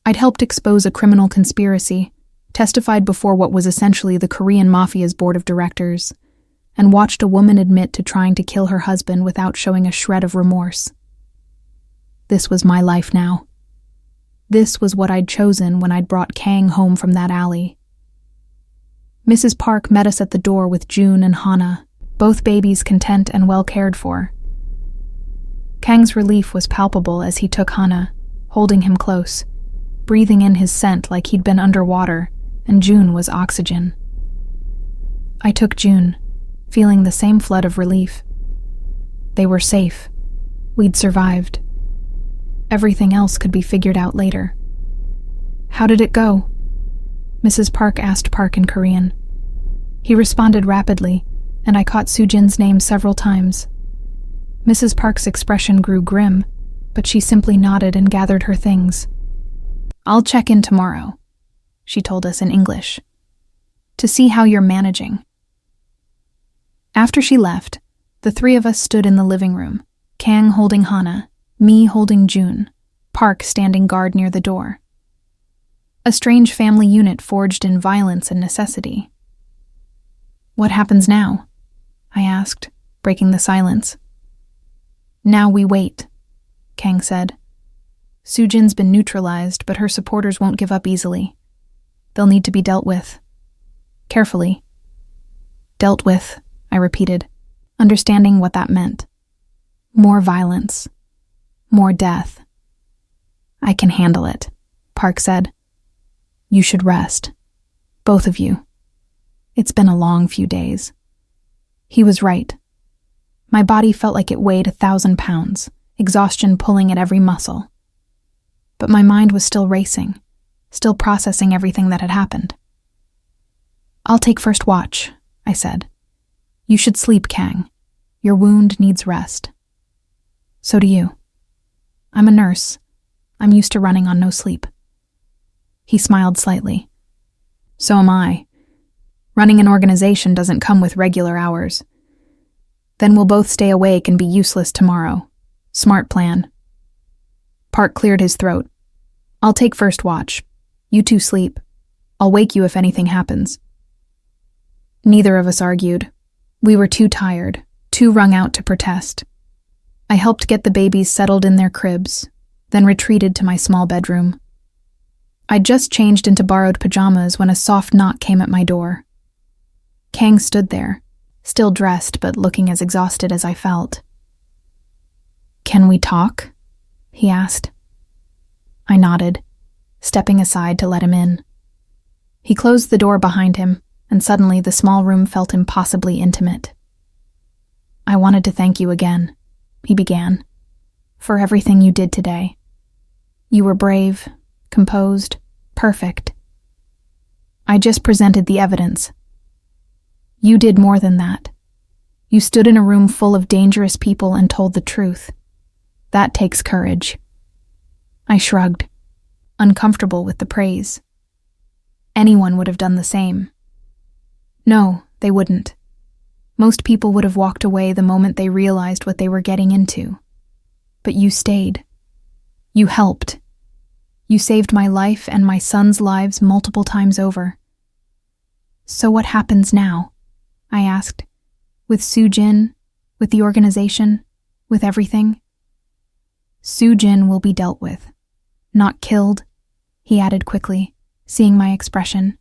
I'd helped expose a criminal conspiracy, testified before what was essentially the Korean Mafia's board of directors, and watched a woman admit to trying to kill her husband without showing a shred of remorse. This was my life now. This was what I'd chosen when I'd brought Kang home from that alley. Mrs. Park met us at the door with June and Hana, both babies content and well cared for. Kang's relief was palpable as he took Hana, holding him close, breathing in his scent like he'd been underwater, and June was oxygen. I took June, feeling the same flood of relief. They were safe. We'd survived. Everything else could be figured out later. How did it go? Mrs. Park asked Park in Korean. He responded rapidly, and I caught Sujin's name several times. Mrs. Park's expression grew grim, but she simply nodded and gathered her things. I'll check in tomorrow, she told us in English, to see how you're managing. After she left, the 3 of us stood in the living room, Kang holding Hana, me holding June, Park standing guard near the door. A strange family unit forged in violence and necessity. What happens now? I asked, breaking the silence. Now we wait, Kang said. Sujin's been neutralized, but her supporters won't give up easily. They'll need to be dealt with. Carefully. Dealt with, I repeated, understanding what that meant. More violence. More death. I can handle it, Park said. You should rest. Both of you. It's been a long few days. He was right. My body felt like it weighed 1,000 pounds, exhaustion pulling at every muscle. But my mind was still racing, still processing everything that had happened. I'll take first watch, I said. You should sleep, Kang. Your wound needs rest. So do you. I'm a nurse. I'm used to running on no sleep. He smiled slightly. So am I. Running an organization doesn't come with regular hours. Then we'll both stay awake and be useless tomorrow. Smart plan. Park cleared his throat. I'll take first watch. You two sleep. I'll wake you if anything happens. Neither of us argued. We were too tired, too wrung out to protest. I helped get the babies settled in their cribs, then retreated to my small bedroom. I'd just changed into borrowed pajamas when a soft knock came at my door. Kang stood there, still dressed but looking as exhausted as I felt. Can we talk? He asked. I nodded, stepping aside to let him in. He closed the door behind him, and suddenly the small room felt impossibly intimate. I wanted to thank you again, he began, for everything you did today. You were brave, composed, perfect. I just presented the evidence. You did more than that. You stood in a room full of dangerous people and told the truth. That takes courage. I shrugged, uncomfortable with the praise. Anyone would have done the same. No, they wouldn't. Most people would have walked away the moment they realized what they were getting into. But you stayed. You helped. You saved my life and my son's lives multiple times over. So what happens now? I asked. With Soo-jin, with the organization, with everything? Soo-jin will be dealt with. Not killed, he added quickly, seeing my expression.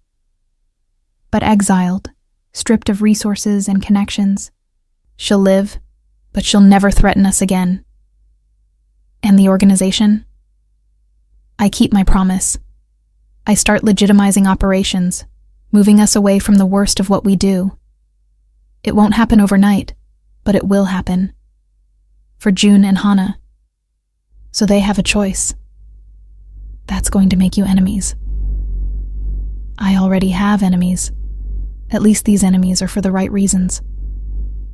But exiled, stripped of resources and connections. She'll live, but she'll never threaten us again. And the organization? I keep my promise. I start legitimizing operations, moving us away from the worst of what we do. It won't happen overnight, but it will happen. For June and Hana. So they have a choice. That's going to make you enemies. I already have enemies. At least these enemies are for the right reasons.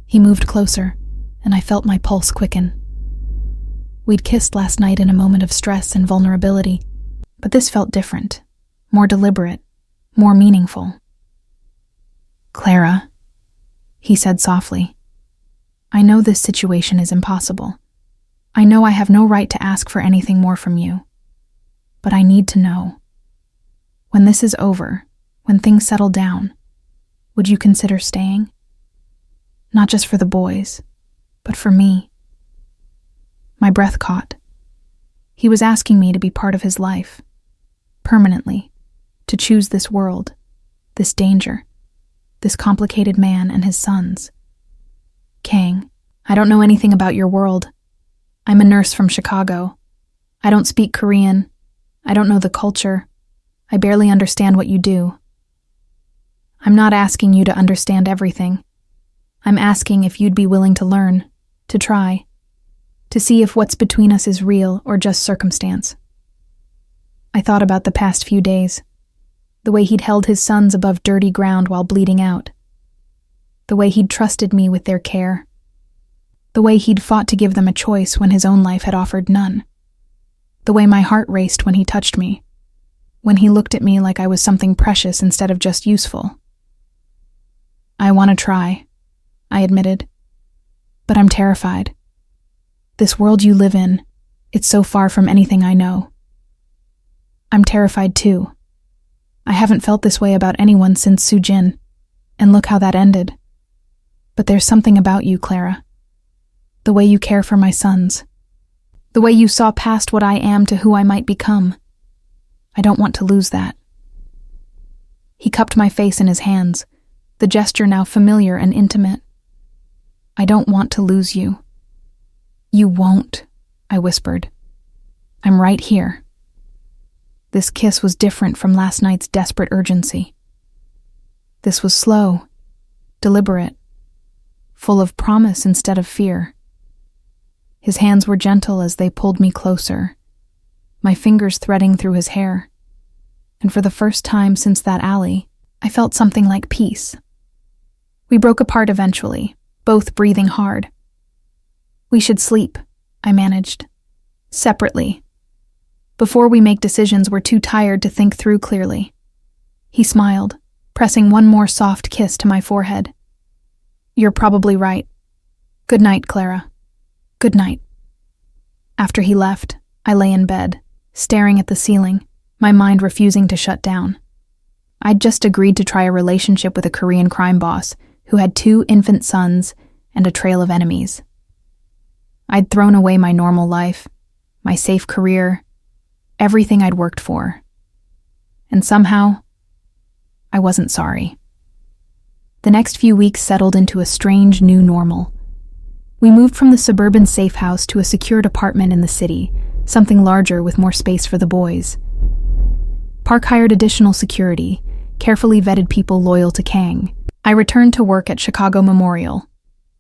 He moved closer, and I felt my pulse quicken. We'd kissed last night in a moment of stress and vulnerability, but this felt different, more deliberate, more meaningful. Clara, he said softly, I know this situation is impossible. I know I have no right to ask for anything more from you. But I need to know. When this is over, when things settle down, would you consider staying? Not just for the boys, but for me. My breath caught. He was asking me to be part of his life, permanently, to choose this world, this danger, this complicated man and his sons. Kang, I don't know anything about your world. I'm a nurse from Chicago. I don't speak Korean. I don't know the culture. I barely understand what you do. I'm not asking you to understand everything. I'm asking if you'd be willing to learn, to try, to see if what's between us is real or just circumstance. I thought about the past few days, the way he'd held his sons above dirty ground while bleeding out, the way he'd trusted me with their care, the way he'd fought to give them a choice when his own life had offered none, the way my heart raced when he touched me, when he looked at me like I was something precious instead of just useful. I want to try, I admitted, but I'm terrified. This world you live in, it's so far from anything I know. I'm terrified too. I haven't felt this way about anyone since Soo-jin, and look how that ended. But there's something about you, Clara. The way you care for my sons. The way you saw past what I am to who I might become. I don't want to lose that. He cupped my face in his hands, the gesture now familiar and intimate. I don't want to lose you. You won't, I whispered. I'm right here. This kiss was different from last night's desperate urgency. This was slow, deliberate, full of promise instead of fear. His hands were gentle as they pulled me closer, my fingers threading through his hair. And for the first time since that alley, I felt something like peace. We broke apart eventually, both breathing hard. We should sleep, I managed. Separately. Before we make decisions, we're too tired to think through clearly. He smiled, pressing one more soft kiss to my forehead. You're probably right. Good night, Clara. Good night. After he left, I lay in bed, staring at the ceiling, my mind refusing to shut down. I'd just agreed to try a relationship with a Korean crime boss who had 2 infant sons and a trail of enemies. I'd thrown away my normal life, my safe career, everything I'd worked for. And somehow, I wasn't sorry. The next few weeks settled into a strange new normal. We moved from the suburban safe house to a secured apartment in the city, something larger with more space for the boys. Park hired additional security, carefully vetted people loyal to Kang. I returned to work at Chicago Memorial,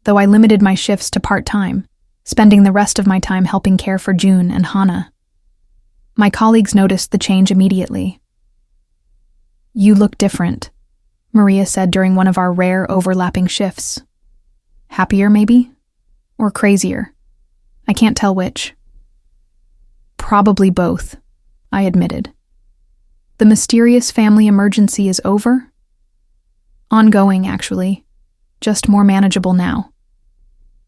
though I limited my shifts to part-time, spending the rest of my time helping care for June and Hana. My colleagues noticed the change immediately. You look different, Maria said during one of our rare overlapping shifts. Happier, maybe? Or crazier? I can't tell which. Probably both, I admitted. The mysterious family emergency is over? Ongoing, actually. Just more manageable now.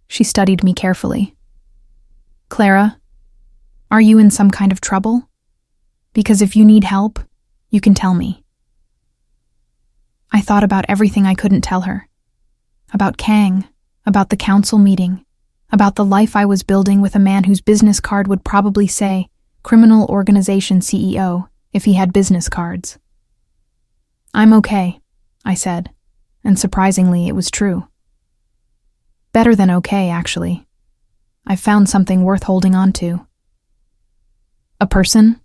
She studied me carefully. Clara, are you in some kind of trouble? Because if you need help, you can tell me. I thought about everything I couldn't tell her. About Kang, about the council meeting, about the life I was building with a man whose business card would probably say Criminal Organization CEO if he had business cards. I'm okay, I said, and surprisingly it was true. Better than okay, actually. I've found something worth holding on to. A person?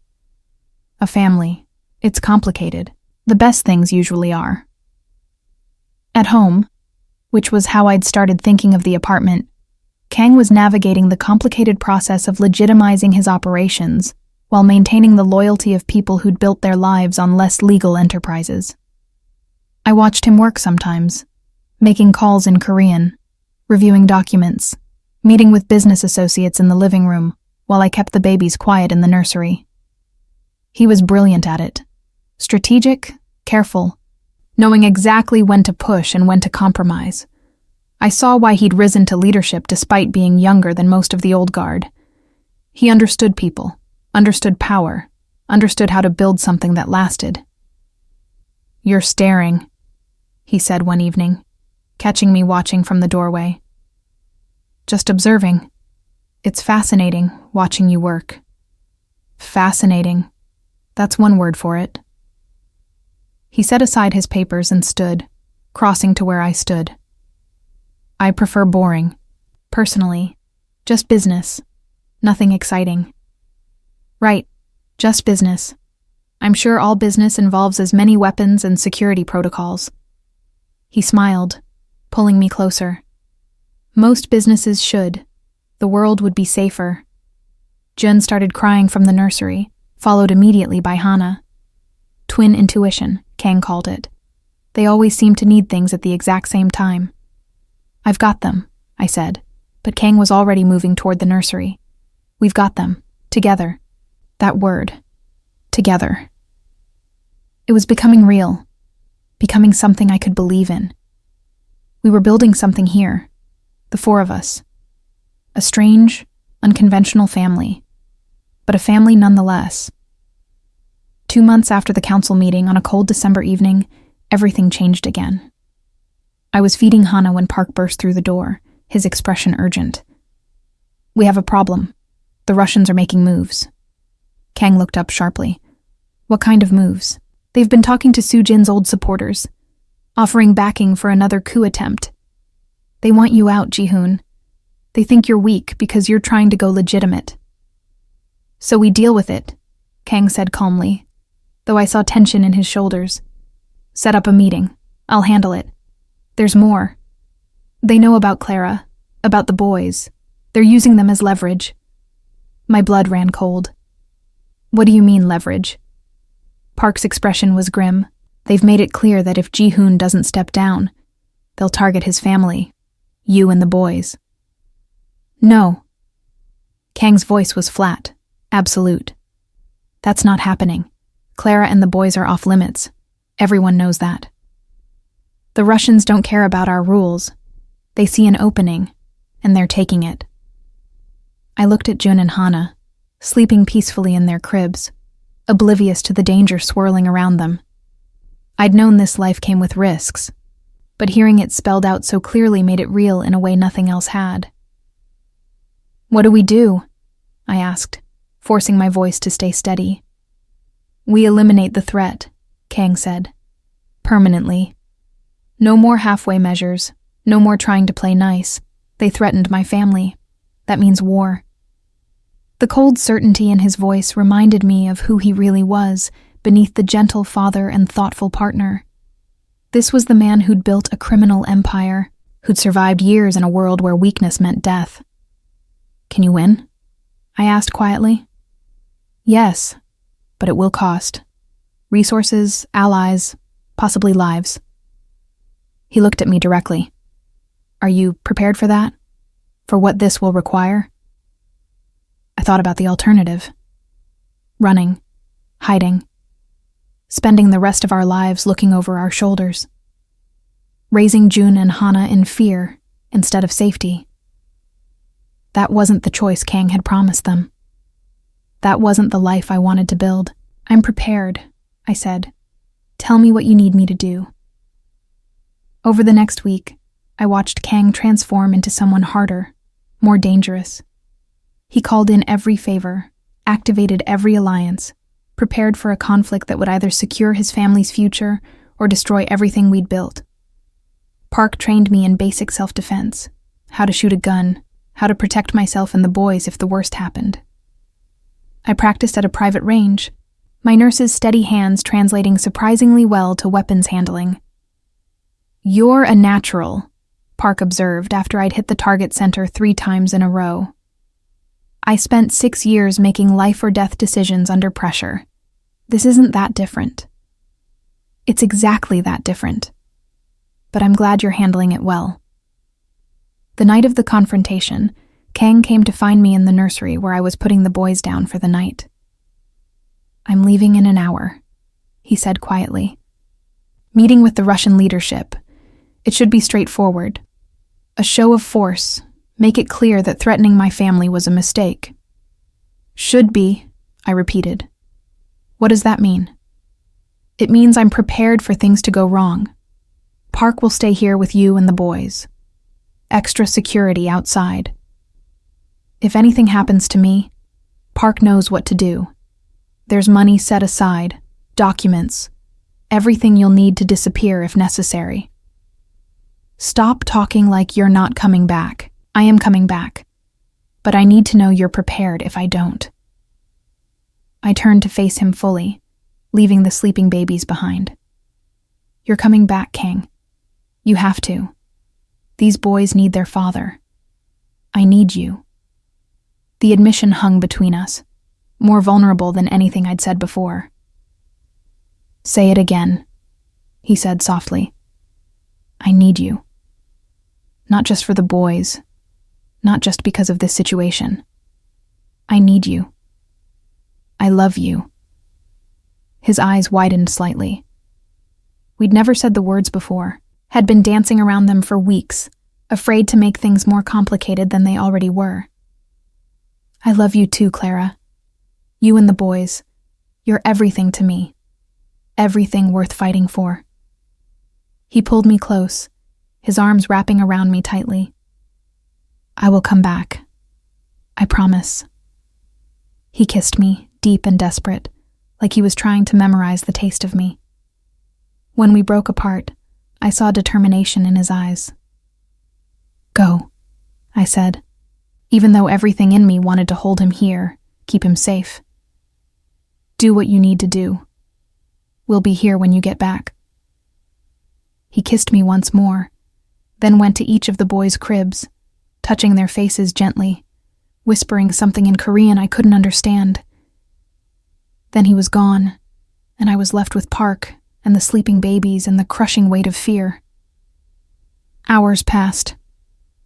A family. It's complicated. The best things usually are. At home, which was how I'd started thinking of the apartment, Kang was navigating the complicated process of legitimizing his operations while maintaining the loyalty of people who'd built their lives on less legal enterprises. I watched him work sometimes, making calls in Korean, reviewing documents, meeting with business associates in the living room while I kept the babies quiet in the nursery. He was brilliant at it. Strategic, careful, knowing exactly when to push and when to compromise. I saw why he'd risen to leadership despite being younger than most of the old guard. He understood people, understood power, understood how to build something that lasted. You're staring, he said one evening, catching me watching from the doorway. Just observing. It's fascinating, watching you work. Fascinating. That's one word for it. He set aside his papers and stood, crossing to where I stood. I prefer boring. Personally. Just business. Nothing exciting. Right. Just business. I'm sure all business involves as many weapons and security protocols. He smiled, pulling me closer. Most businesses should. The world would be safer. Jun started crying from the nursery, followed immediately by Hana. Twin intuition, Kang called it. They always seem to need things at the exact same time. I've got them, I said, but Kang was already moving toward the nursery. We've got them, together. That word, together. It was becoming real, becoming something I could believe in. We were building something here, the 4 of us. A strange, unconventional family, but a family nonetheless. 2 months after the council meeting on a cold December evening, everything changed again. I was feeding Hana when Park burst through the door, his expression urgent. We have a problem. The Russians are making moves. Kang looked up sharply. What kind of moves? They've been talking to Sujin's old supporters, offering backing for another coup attempt. They want you out, Jihoon. They think you're weak because you're trying to go legitimate. So we deal with it, Kang said calmly, though I saw tension in his shoulders. Set up a meeting. I'll handle it. There's more. They know about Clara, about the boys. They're using them as leverage. My blood ran cold. What do you mean, leverage? Park's expression was grim. They've made it clear that if Jihoon doesn't step down, they'll target his family, you and the boys. No. Kang's voice was flat, absolute. That's not happening. Clara and the boys are off limits. Everyone knows that. The Russians don't care about our rules. They see an opening, and they're taking it. I looked at Jun and Hana, sleeping peacefully in their cribs, oblivious to the danger swirling around them. I'd known this life came with risks, but hearing it spelled out so clearly made it real in a way nothing else had. What do we do? I asked, forcing my voice to stay steady. We eliminate the threat, Kang said. Permanently. No more halfway measures, no more trying to play nice. They threatened my family. That means war. The cold certainty in his voice reminded me of who he really was beneath the gentle father and thoughtful partner. This was the man who'd built a criminal empire, who'd survived years in a world where weakness meant death. Can you win? I asked quietly. Yes, but it will cost. Resources, allies, possibly lives. He looked at me directly. Are you prepared for that? For what this will require? I thought about the alternative. Running, hiding, spending the rest of our lives looking over our shoulders. Raising Jun and Hana in fear instead of safety. That wasn't the choice Kang had promised them. That wasn't the life I wanted to build. I'm prepared, I said. Tell me what you need me to do. Over the next week, I watched Kang transform into someone harder, more dangerous. He called in every favor, activated every alliance, prepared for a conflict that would either secure his family's future or destroy everything we'd built. Park trained me in basic self-defense, how to shoot a gun, how to protect myself and the boys if the worst happened. I practiced at a private range, my nurse's steady hands translating surprisingly well to weapons handling. You're a natural, Park observed after I'd hit the target center 3 times in a row. I spent 6 years making life-or-death decisions under pressure. This isn't that different. It's exactly that different. But I'm glad you're handling it well. The night of the confrontation, Kang came to find me in the nursery where I was putting the boys down for the night. I'm leaving in an hour, he said quietly. Meeting with the Russian leadership. It should be straightforward. A show of force. Make it clear that threatening my family was a mistake. Should be, I repeated. What does that mean? It means I'm prepared for things to go wrong. Park will stay here with you and the boys. Extra security outside. If anything happens to me, Park knows what to do. There's money set aside, documents, everything you'll need to disappear if necessary. Stop talking like you're not coming back. I am coming back. But I need to know you're prepared if I don't. I turned to face him fully, leaving the sleeping babies behind. You're coming back, Kang. You have to. These boys need their father. I need you. The admission hung between us, more vulnerable than anything I'd said before. Say it again, he said softly. I need you. Not just for the boys, not just because of this situation. I need you. I love you. His eyes widened slightly. We'd never said the words before, had been dancing around them for weeks, afraid to make things more complicated than they already were. I love you too, Clara. You and the boys. You're everything to me. Everything worth fighting for. He pulled me close, his arms wrapping around me tightly. I will come back. I promise. He kissed me, deep and desperate, like he was trying to memorize the taste of me. When we broke apart, I saw determination in his eyes. "Go," I said, even though everything in me wanted to hold him here, keep him safe. "Do what you need to do. We'll be here when you get back." He kissed me once more, then went to each of the boys' cribs, touching their faces gently, whispering something in Korean I couldn't understand. Then he was gone, and I was left with Park and the sleeping babies and the crushing weight of fear. Hours passed.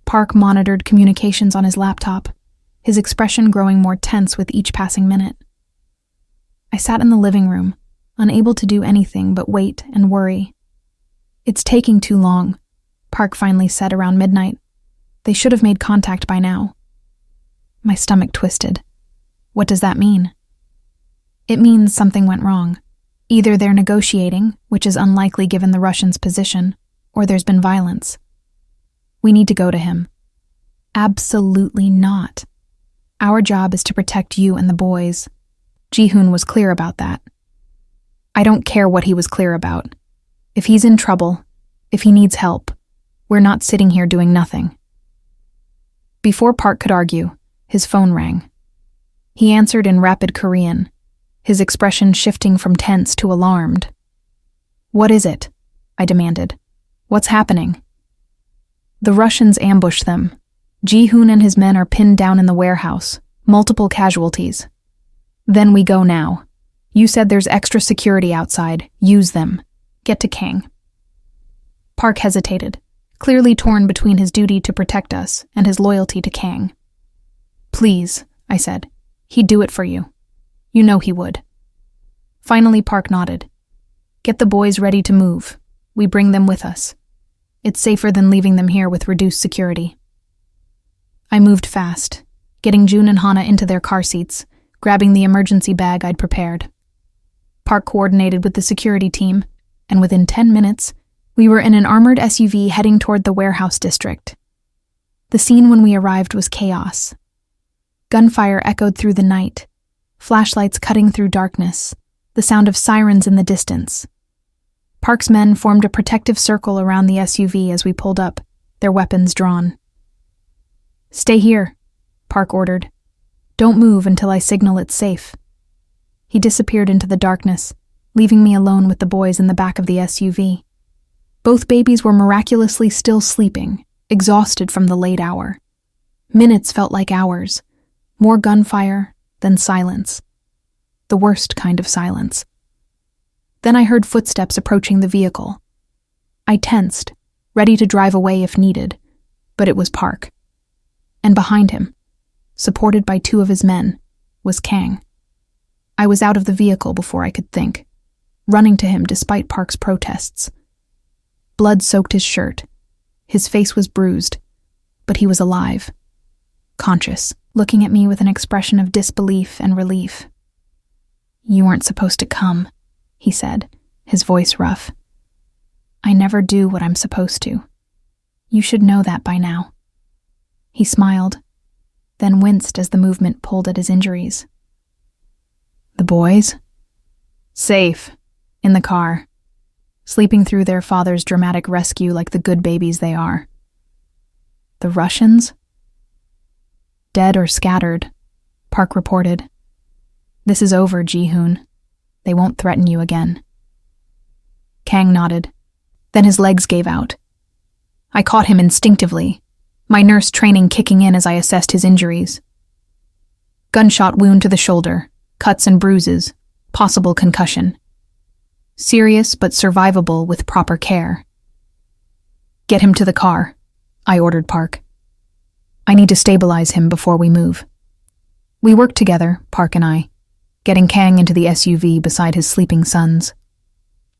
Park monitored communications on his laptop, his expression growing more tense with each passing minute. I sat in the living room, unable to do anything but wait and worry. "It's taking too long," Park finally said around midnight. "They should have made contact by now." My stomach twisted. What does that mean? It means something went wrong. Either they're negotiating, which is unlikely given the Russians' position, or there's been violence. "We need to go to him." "Absolutely not. Our job is to protect you and the boys." Ji-hoon was clear about that. I don't care what he was clear about. If he's in trouble, if he needs help, we're not sitting here doing nothing. Before Park could argue, his phone rang. He answered in rapid Korean, his expression shifting from tense to alarmed. "What is it?" I demanded. "What's happening?" "The Russians ambushed them. Ji-hoon and his men are pinned down in the warehouse. Multiple casualties." "Then we go now. You said there's extra security outside. Use them. Get to Kang." Park hesitated, clearly torn between his duty to protect us and his loyalty to Kang. "Please," I said. "He'd do it for you. You know he would." Finally, Park nodded. "Get the boys ready to move. We bring them with us. It's safer than leaving them here with reduced security." I moved fast, getting June and Hana into their car seats, grabbing the emergency bag I'd prepared. Park coordinated with the security team, and within 10 minutes, we were in an armored SUV heading toward the warehouse district. The scene when we arrived was chaos. Gunfire echoed through the night, flashlights cutting through darkness, the sound of sirens in the distance. Park's men formed a protective circle around the SUV as we pulled up, their weapons drawn. "Stay here," Park ordered. "Don't move until I signal it's safe." He disappeared into the darkness, leaving me alone with the boys in the back of the SUV. Both babies were miraculously still sleeping, exhausted from the late hour. Minutes felt like hours. More gunfire, then silence. The worst kind of silence. Then I heard footsteps approaching the vehicle. I tensed, ready to drive away if needed, but it was Park. And behind him, supported by 2 of his men, was Kang. I was out of the vehicle before I could think, running to him despite Park's protests. Blood soaked his shirt. His face was bruised, but he was alive, conscious, looking at me with an expression of disbelief and relief. "You weren't supposed to come," he said, his voice rough. "I never do what I'm supposed to. You should know that by now." He smiled, then winced as the movement pulled at his injuries. "The boys?" "Safe, in the car, sleeping through their father's dramatic rescue like the good babies they are." "The Russians?" "Dead or scattered," Park reported. "This is over, Ji-hoon. They won't threaten you again." Kang nodded. Then his legs gave out. I caught him instinctively, my nurse training kicking in as I assessed his injuries. Gunshot wound to the shoulder, cuts and bruises, possible concussion. Serious but survivable with proper care. "Get him to the car," I ordered Park. "I need to stabilize him before we move." We worked together, Park and I, getting Kang into the SUV beside his sleeping sons.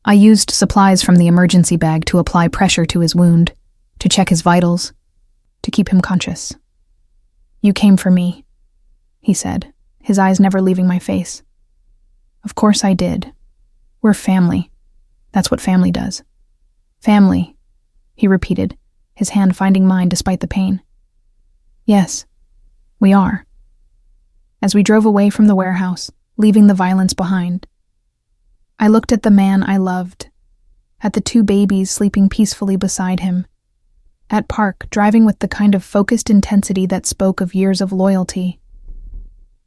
I used supplies from the emergency bag to apply pressure to his wound, to check his vitals, to keep him conscious. "You came for me," he said, his eyes never leaving my face. "Of course I did. We're family. That's what family does." "Family," he repeated, his hand finding mine despite the pain. "Yes, we are." As we drove away from the warehouse, leaving the violence behind, I looked at the man I loved, at the two babies sleeping peacefully beside him, at Park driving with the kind of focused intensity that spoke of years of loyalty.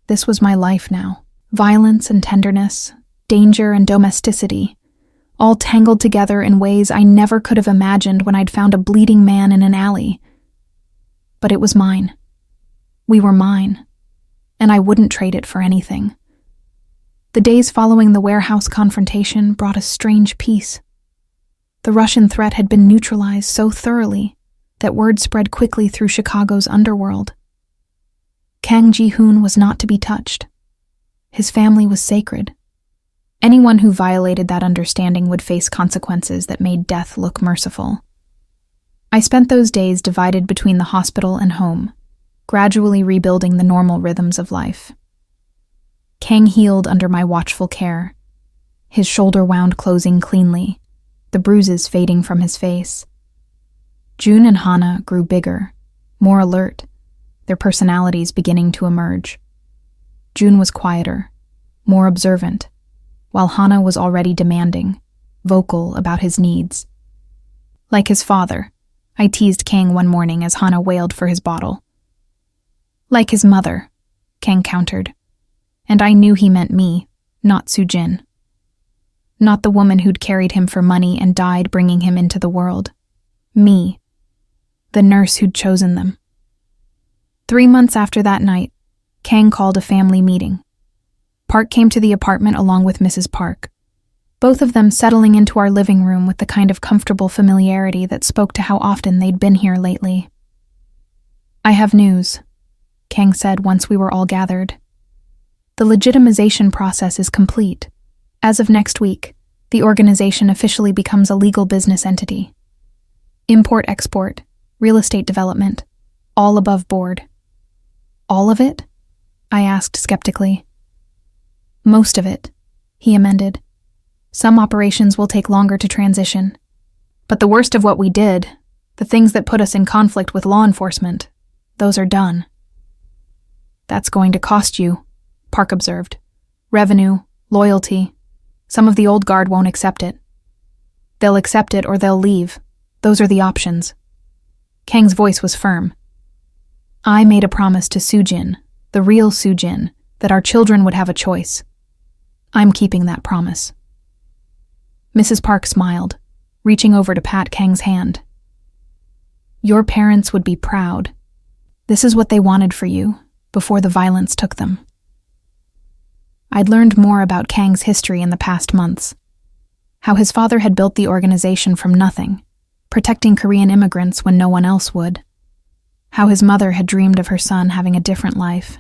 This was my life now. Violence and tenderness, danger and domesticity, all tangled together in ways I never could have imagined when I'd found a bleeding man in an alley. But it was mine. We were mine, and I wouldn't trade it for anything. The days following the warehouse confrontation brought a strange peace. The Russian threat had been neutralized so thoroughly that word spread quickly through Chicago's underworld. Kang Ji-hoon was not to be touched. His family was sacred. Anyone who violated that understanding would face consequences that made death look merciful. I spent those days divided between the hospital and home, gradually rebuilding the normal rhythms of life. Kang healed under my watchful care, his shoulder wound closing cleanly, the bruises fading from his face. June and Hana grew bigger, more alert, their personalities beginning to emerge. June was quieter, more observant, while Hana was already demanding, vocal about his needs. Like his father, I teased Kang one morning as Hana wailed for his bottle. Like his mother, Kang countered, and I knew he meant me, not Soo-jin. Not the woman who'd carried him for money and died bringing him into the world. Me, the nurse who'd chosen them. 3 months after that night, Kang called a family meeting. Park came to the apartment along with Mrs. Park, both of them settling into our living room with the kind of comfortable familiarity that spoke to how often they'd been here lately. "I have news," Kang said once we were all gathered. "The legitimization process is complete. As of next week, the organization officially becomes a legal business entity. Import-export, real estate development, all above board." "All of it?" I asked skeptically. "Most of it," he amended. "Some operations will take longer to transition. But the worst of what we did, the things that put us in conflict with law enforcement, those are done." "That's going to cost you," Park observed. "Revenue, loyalty. Some of the old guard won't accept it. They'll accept it or they'll leave. Those are the options." Kang's voice was firm. "I made a promise to Soo-jin, the real Soo-jin, that our children would have a choice. I'm keeping that promise." Mrs. Park smiled, reaching over to pat Kang's hand. "Your parents would be proud. This is what they wanted for you, before the violence took them." I'd learned more about Kang's history in the past months. How his father had built the organization from nothing, protecting Korean immigrants when no one else would. How his mother had dreamed of her son having a different life,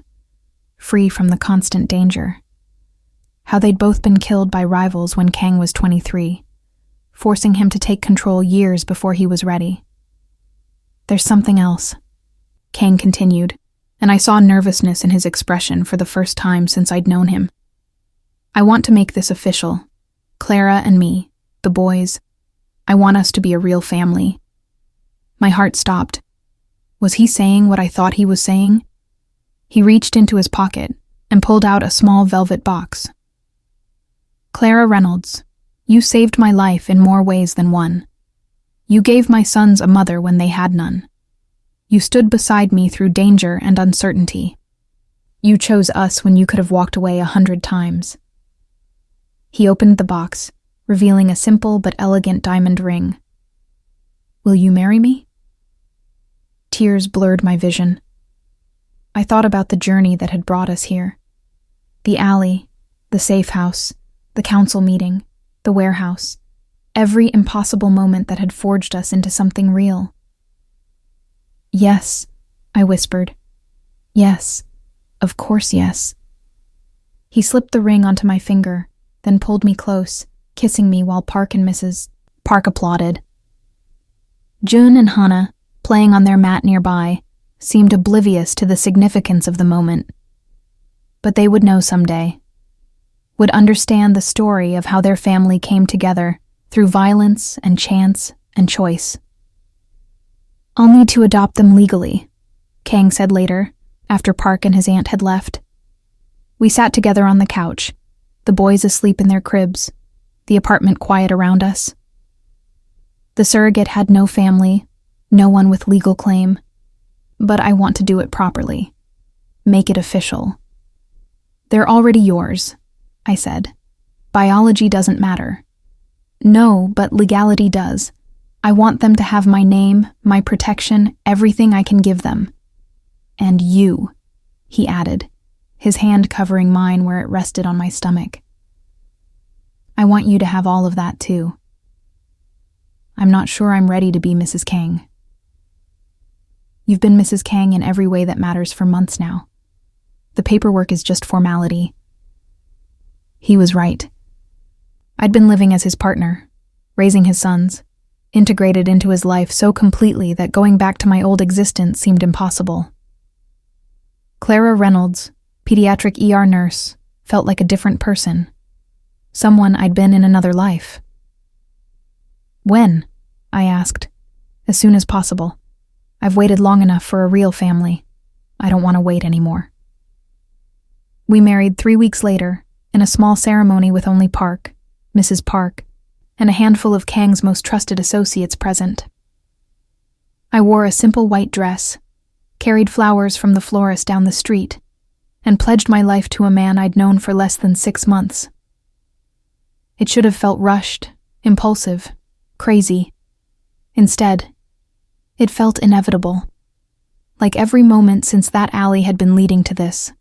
free from the constant danger. How they'd both been killed by rivals when Kang was 23, forcing him to take control years before he was ready. "There's something else," Kang continued, and I saw nervousness in his expression for the first time since I'd known him. "I want to make this official. Clara and me, the boys. I want us to be a real family." My heart stopped. Was he saying what I thought he was saying? He reached into his pocket and pulled out a small velvet box. "Clara Reynolds, you saved my life in more ways than one. You gave my sons a mother when they had none. You stood beside me through danger and uncertainty. You chose us when you could have walked away 100 times." He opened the box, revealing a simple but elegant diamond ring. "Will you marry me?" Tears blurred my vision. I thought about the journey that had brought us here. The alley, the safe house, the council meeting, the warehouse, every impossible moment that had forged us into something real. "Yes," I whispered. "Yes, of course yes." He slipped the ring onto my finger, then pulled me close, kissing me while Park and Mrs. Park applauded. June and Hana, playing on their mat nearby, seemed oblivious to the significance of the moment. But they would know someday. Would understand the story of how their family came together through violence and chance and choice. "I'll need to adopt them legally," Kang said later, after Park and his aunt had left. We sat together on the couch, the boys asleep in their cribs, the apartment quiet around us. The surrogate had no family, no one with legal claim, but I want to do it properly. Make it official. They're already yours, I said. Biology doesn't matter. No, but legality does. I want them to have my name, my protection, everything I can give them. And you, he added, his hand covering mine where it rested on my stomach. I want you to have all of that too. I'm not sure I'm ready to be Mrs. Kang. You've been Mrs. Kang in every way that matters for months now. The paperwork is just formality. He was right. I'd been living as his partner, raising his sons, integrated into his life so completely that going back to my old existence seemed impossible. Clara Reynolds, pediatric ER nurse, felt like a different person. Someone I'd been in another life. When? I asked. As soon as possible. I've waited long enough for a real family. I don't want to wait anymore. We married 3 weeks later, in a small ceremony with only Park, Mrs. Park, and a handful of Kang's most trusted associates present. I wore a simple white dress, carried flowers from the florist down the street, and pledged my life to a man I'd known for less than 6 months. It should have felt rushed, impulsive, crazy. Instead, it felt inevitable, like every moment since that alley had been leading to this.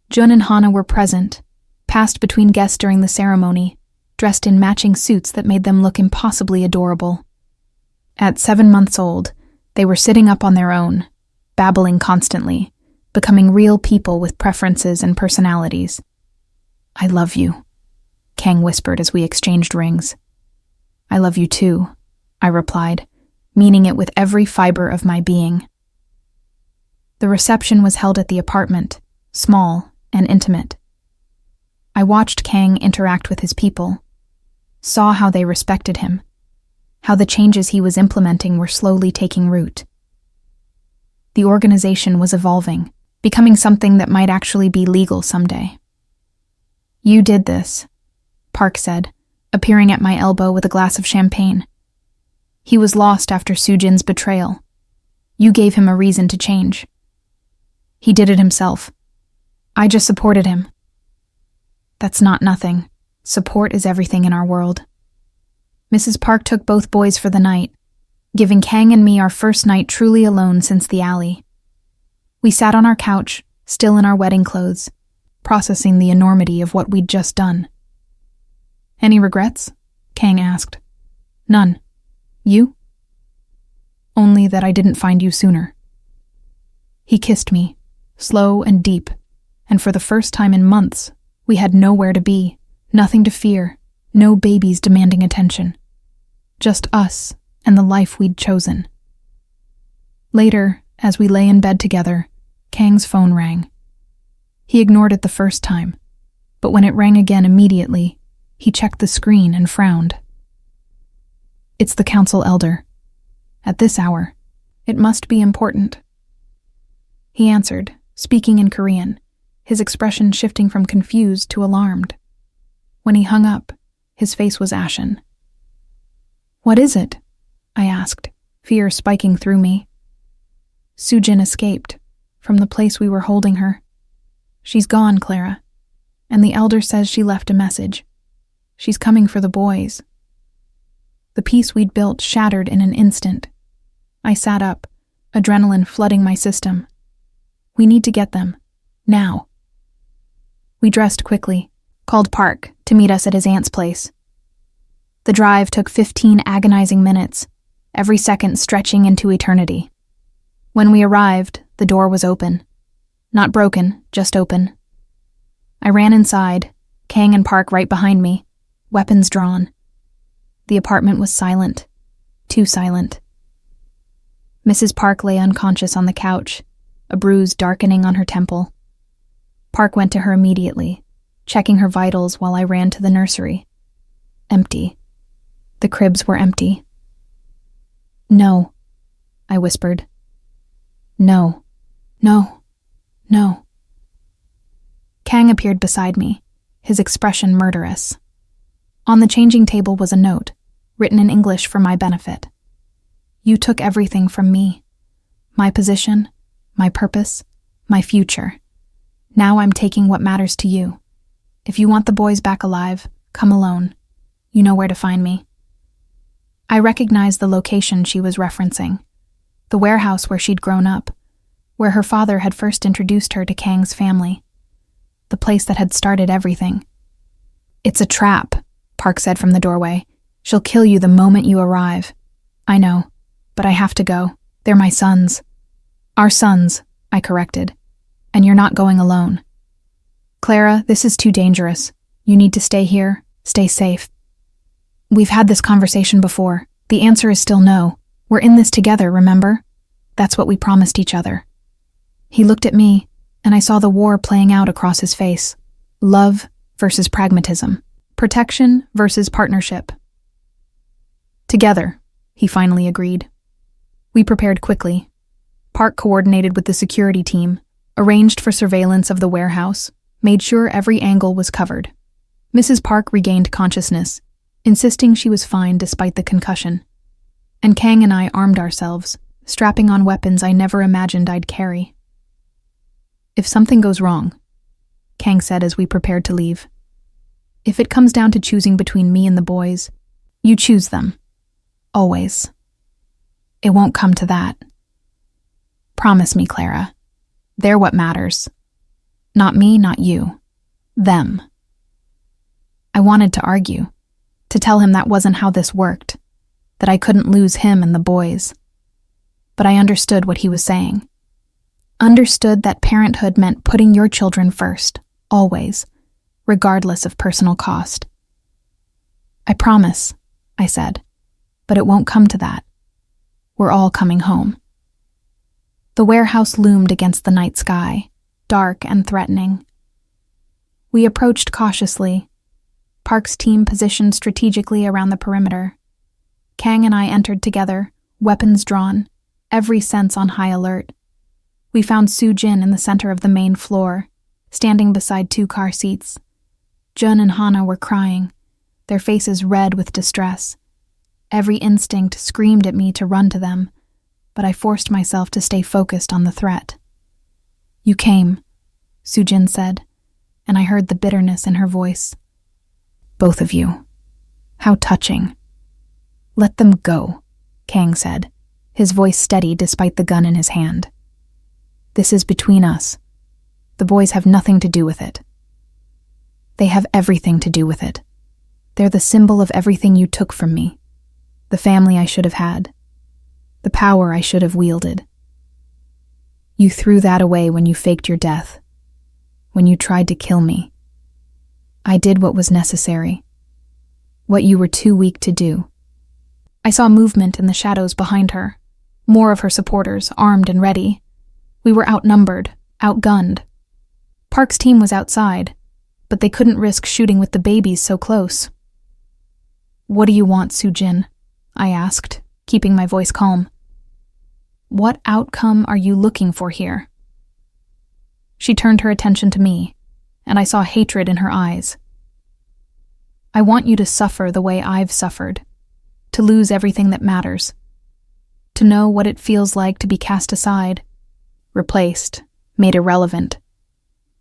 Jun and Hana were present, passed between guests during the ceremony, dressed in matching suits that made them look impossibly adorable. At 7 months old, they were sitting up on their own, babbling constantly, becoming real people with preferences and personalities. I love you, Kang whispered as we exchanged rings. I love you too, I replied, meaning it with every fiber of my being. The reception was held at the apartment, small and intimate. I watched Kang interact with his people, saw how they respected him, how the changes he was implementing were slowly taking root. The organization was evolving, becoming something that might actually be legal someday. You did this, Park said, appearing at my elbow with a glass of champagne. He was lost after Sujin's betrayal. You gave him a reason to change. He did it himself. I just supported him. That's not nothing. Support is everything in our world. Mrs. Park took both boys for the night, giving Kang and me our first night truly alone since the alley. We sat on our couch, still in our wedding clothes, processing the enormity of what we'd just done. Any regrets? Kang asked. None. You? Only that I didn't find you sooner. He kissed me, slow and deep, and for the first time in months, we had nowhere to be, nothing to fear, no babies demanding attention. Just us and the life we'd chosen. Later, as we lay in bed together, Kang's phone rang. He ignored it the first time, but when it rang again immediately, he checked the screen and frowned. It's the council elder. At this hour, it must be important. He answered, speaking in Korean, his expression shifting from confused to alarmed. When he hung up, his face was ashen. What is it? I asked, fear spiking through me. Sujin escaped, from the place we were holding her. She's gone, Clara, and the elder says she left a message. She's coming for the boys. The peace we'd built shattered in an instant. I sat up, adrenaline flooding my system. We need to get them. Now. We dressed quickly, called Park to meet us at his aunt's place. The drive took 15 agonizing minutes, every second stretching into eternity. When we arrived, the door was open. Not broken, just open. I ran inside, Kang and Park right behind me, weapons drawn. The apartment was silent, too silent. Mrs. Park lay unconscious on the couch, a bruise darkening on her temple. Park went to her immediately, checking her vitals while I ran to the nursery. Empty. The cribs were empty. No, I whispered. No, no, no. Kang appeared beside me, his expression murderous. On the changing table was a note, written in English for my benefit. You took everything from me. My position, my purpose, my future. Now I'm taking what matters to you. If you want the boys back alive, come alone. You know where to find me. I recognized the location she was referencing. The warehouse where she'd grown up, where her father had first introduced her to Kang's family. The place that had started everything. It's a trap, Park said from the doorway. She'll kill you the moment you arrive. I know, but I have to go. They're my sons. Our sons, I corrected. And you're not going alone. Clara, this is too dangerous. You need to stay here, stay safe. We've had this conversation before. The answer is still no. We're in this together, remember? That's what we promised each other. He looked at me, and I saw the war playing out across his face. Love versus pragmatism. Protection versus partnership. Together, he finally agreed. We prepared quickly. Park coordinated with the security team, arranged for surveillance of the warehouse, made sure every angle was covered. Mrs. Park regained consciousness, insisting she was fine despite the concussion. And Kang and I armed ourselves, strapping on weapons I never imagined I'd carry. If something goes wrong, Kang said as we prepared to leave, if it comes down to choosing between me and the boys, you choose them. Always. It won't come to that. Promise me, Clara. They're what matters. Not me, not you. Them. I wanted to argue, to tell him that wasn't how this worked, that I couldn't lose him and the boys. But I understood what he was saying. Understood that parenthood meant putting your children first, always, regardless of personal cost. I promise, I said, but it won't come to that. We're all coming home. The warehouse loomed against the night sky, dark and threatening. We approached cautiously, Park's team positioned strategically around the perimeter. Kang and I entered together, weapons drawn, every sense on high alert. We found Soo-jin in the center of the main floor, standing beside 2 car seats. Jun and Hana were crying, their faces red with distress. Every instinct screamed at me to run to them, but I forced myself to stay focused on the threat. You came, Soo-jin said, and I heard the bitterness in her voice. Both of you. How touching. Let them go, Kang said, his voice steady despite the gun in his hand. This is between us. The boys have nothing to do with it. They have everything to do with it. They're the symbol of everything you took from me. The family I should have had. The power I should have wielded. You threw that away when you faked your death. When you tried to kill me. I did what was necessary. What you were too weak to do. I saw movement in the shadows behind her. More of her supporters, armed and ready. We were outnumbered, outgunned. Park's team was outside, but they couldn't risk shooting with the babies so close. What do you want, Soo-jin? I asked, keeping my voice calm. What outcome are you looking for here? She turned her attention to me, and I saw hatred in her eyes. I want you to suffer the way I've suffered, to lose everything that matters, to know what it feels like to be cast aside, replaced, made irrelevant.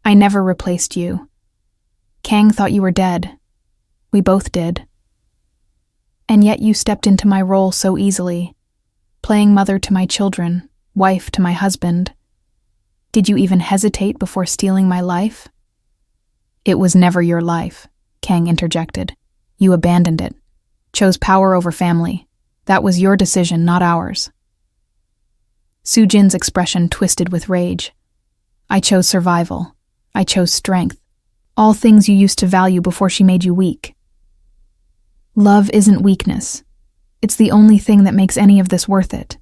I never replaced you. Kang thought you were dead. We both did. And yet you stepped into my role so easily, playing mother to my children, wife to my husband. Did you even hesitate before stealing my life? It was never your life, Kang interjected. You abandoned it, chose power over family. That was your decision, not ours. Soo-jin's expression twisted with rage. I chose survival. I chose strength. All things you used to value before she made you weak. Love isn't weakness. It's the only thing that makes any of this worth it.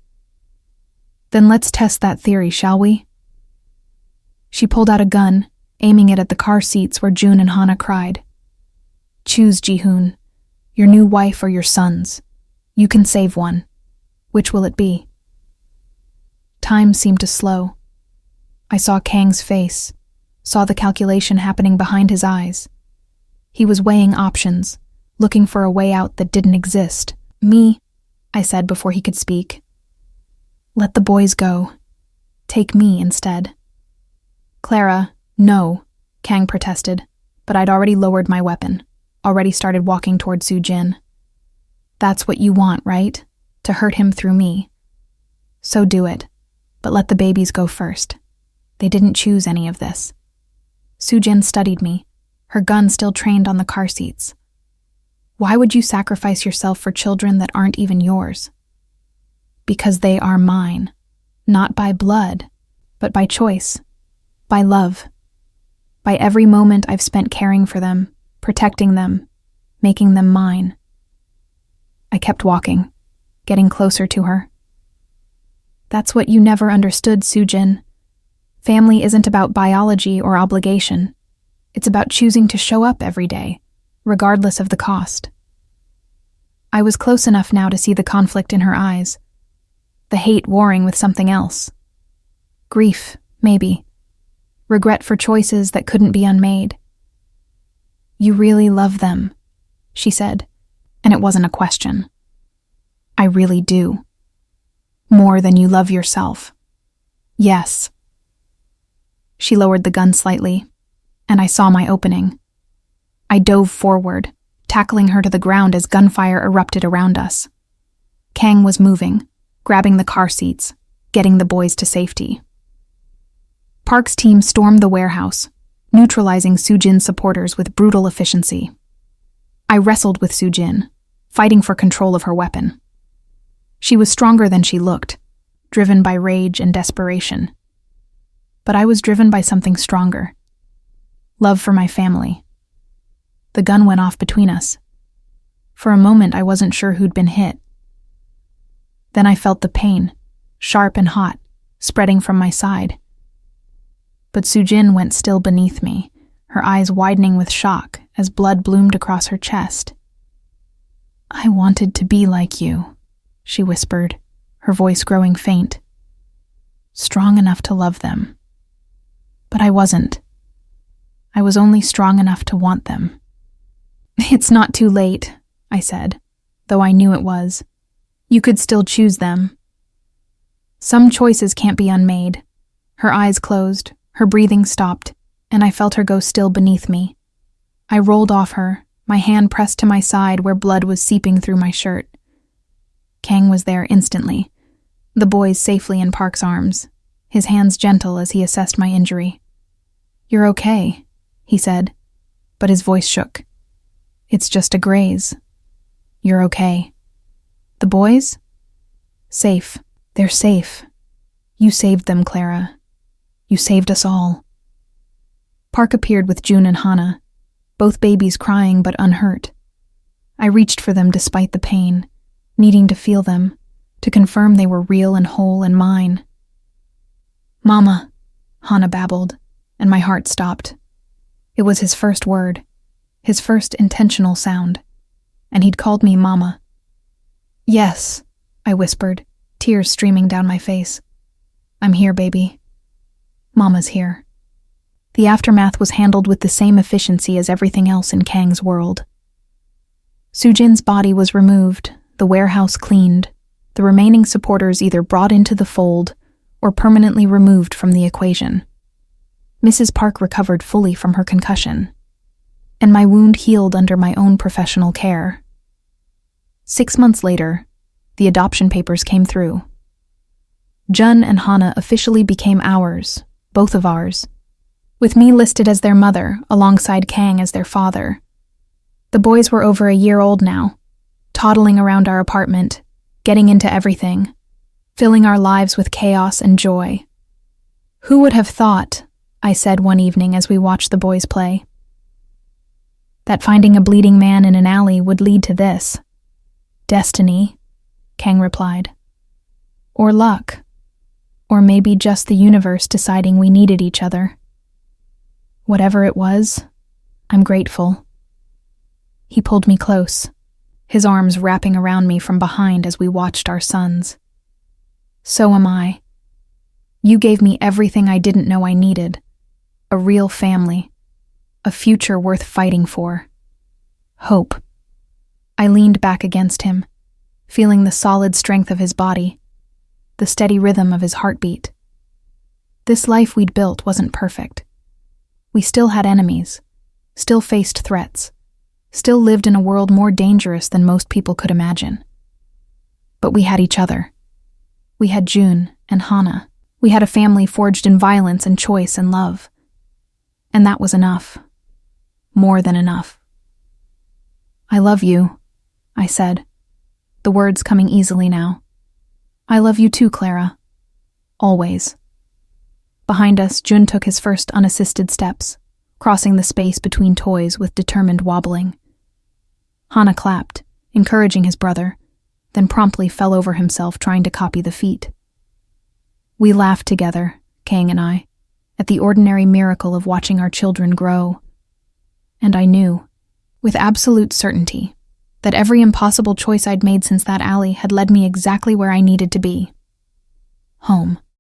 Then let's test that theory, shall we? She pulled out a gun, aiming it at the car seats where Jun and Hana cried. Choose, Ji-hoon. Your new wife or your sons. You can save one. Which will it be? Time seemed to slow. I saw Kang's face, saw the calculation happening behind his eyes. He was weighing options, looking for a way out that didn't exist, Me, I said before he could speak. Let the boys go. Take me instead. Clara, no, Kang protested, but I'd already lowered my weapon, already started walking toward Sujin. That's what you want, right? To hurt him through me. So do it, but let the babies go first. They didn't choose any of this. Sujin studied me, her gun still trained on the car seats. Why would you sacrifice yourself for children that aren't even yours? Because they are mine, not by blood, but by choice, by love, by every moment I've spent caring for them, protecting them, making them mine. I kept walking, getting closer to her. That's what you never understood, Sujin. Family isn't about biology or obligation. It's about choosing to show up every day, regardless of the cost. I was close enough now to see the conflict in her eyes, the hate warring with something else. Grief, maybe. Regret for choices that couldn't be unmade. You really love them, she said, and it wasn't a question. I really do. More than you love yourself. Yes. She lowered the gun slightly, and I saw my opening. I dove forward, tackling her to the ground as gunfire erupted around us. Kang was moving, grabbing the car seats, getting the boys to safety. Park's team stormed the warehouse, neutralizing Sujin's supporters with brutal efficiency. I wrestled with Sujin, fighting for control of her weapon. She was stronger than she looked, driven by rage and desperation. But I was driven by something stronger. Love for my family. The gun went off between us. For a moment, I wasn't sure who'd been hit. Then I felt the pain, sharp and hot, spreading from my side. But Sujin went still beneath me, her eyes widening with shock as blood bloomed across her chest. I wanted to be like you, she whispered, her voice growing faint. Strong enough to love them. But I wasn't. I was only strong enough to want them. It's not too late, I said, though I knew it was. You could still choose them. Some choices can't be unmade. Her eyes closed, her breathing stopped, and I felt her go still beneath me. I rolled off her, my hand pressed to my side where blood was seeping through my shirt. Kang was there instantly, the boys safely in Park's arms, his hands gentle as he assessed my injury. You're okay, he said, but his voice shook. It's just a graze. You're okay. The boys? Safe. They're safe. You saved them, Clara. You saved us all. Park appeared with June and Hannah, both babies crying but unhurt. I reached for them despite the pain, needing to feel them, to confirm they were real and whole and mine. Mama, Hannah babbled, and my heart stopped. It was his first word, his first intentional sound, and he'd called me Mama. Yes, I whispered, tears streaming down my face. I'm here, baby. Mama's here. The aftermath was handled with the same efficiency as everything else in Kang's world. Sujin's body was removed, the warehouse cleaned, the remaining supporters either brought into the fold or permanently removed from the equation. Mrs. Park recovered fully from her concussion, and my wound healed under my own professional care. 6 months later, the adoption papers came through. Jun and Hannah officially became ours, both of ours, with me listed as their mother alongside Kang as their father. The boys were over a year old now, toddling around our apartment, getting into everything, filling our lives with chaos and joy. Who would have thought, I said one evening as we watched the boys play, that finding a bleeding man in an alley would lead to this? Destiny, Kang replied. Or luck. Or maybe just the universe deciding we needed each other. Whatever it was, I'm grateful. He pulled me close, his arms wrapping around me from behind as we watched our sons. So am I. You gave me everything I didn't know I needed. A real family. A future worth fighting for. Hope. I leaned back against him, feeling the solid strength of his body, the steady rhythm of his heartbeat. This life we'd built wasn't perfect. We still had enemies, still faced threats, still lived in a world more dangerous than most people could imagine. But we had each other. We had June and Hana. We had a family forged in violence and choice and love. And that was enough. More than enough. "I love you," I said, the words coming easily now. "I love you too, Clara. Always." Behind us, Jun took his first unassisted steps, crossing the space between toys with determined wobbling. Hana clapped, encouraging his brother, then promptly fell over himself trying to copy the feat. We laughed together, Kang and I, at the ordinary miracle of watching our children grow. And I knew, with absolute certainty, that every impossible choice I'd made since that alley had led me exactly where I needed to be. Home.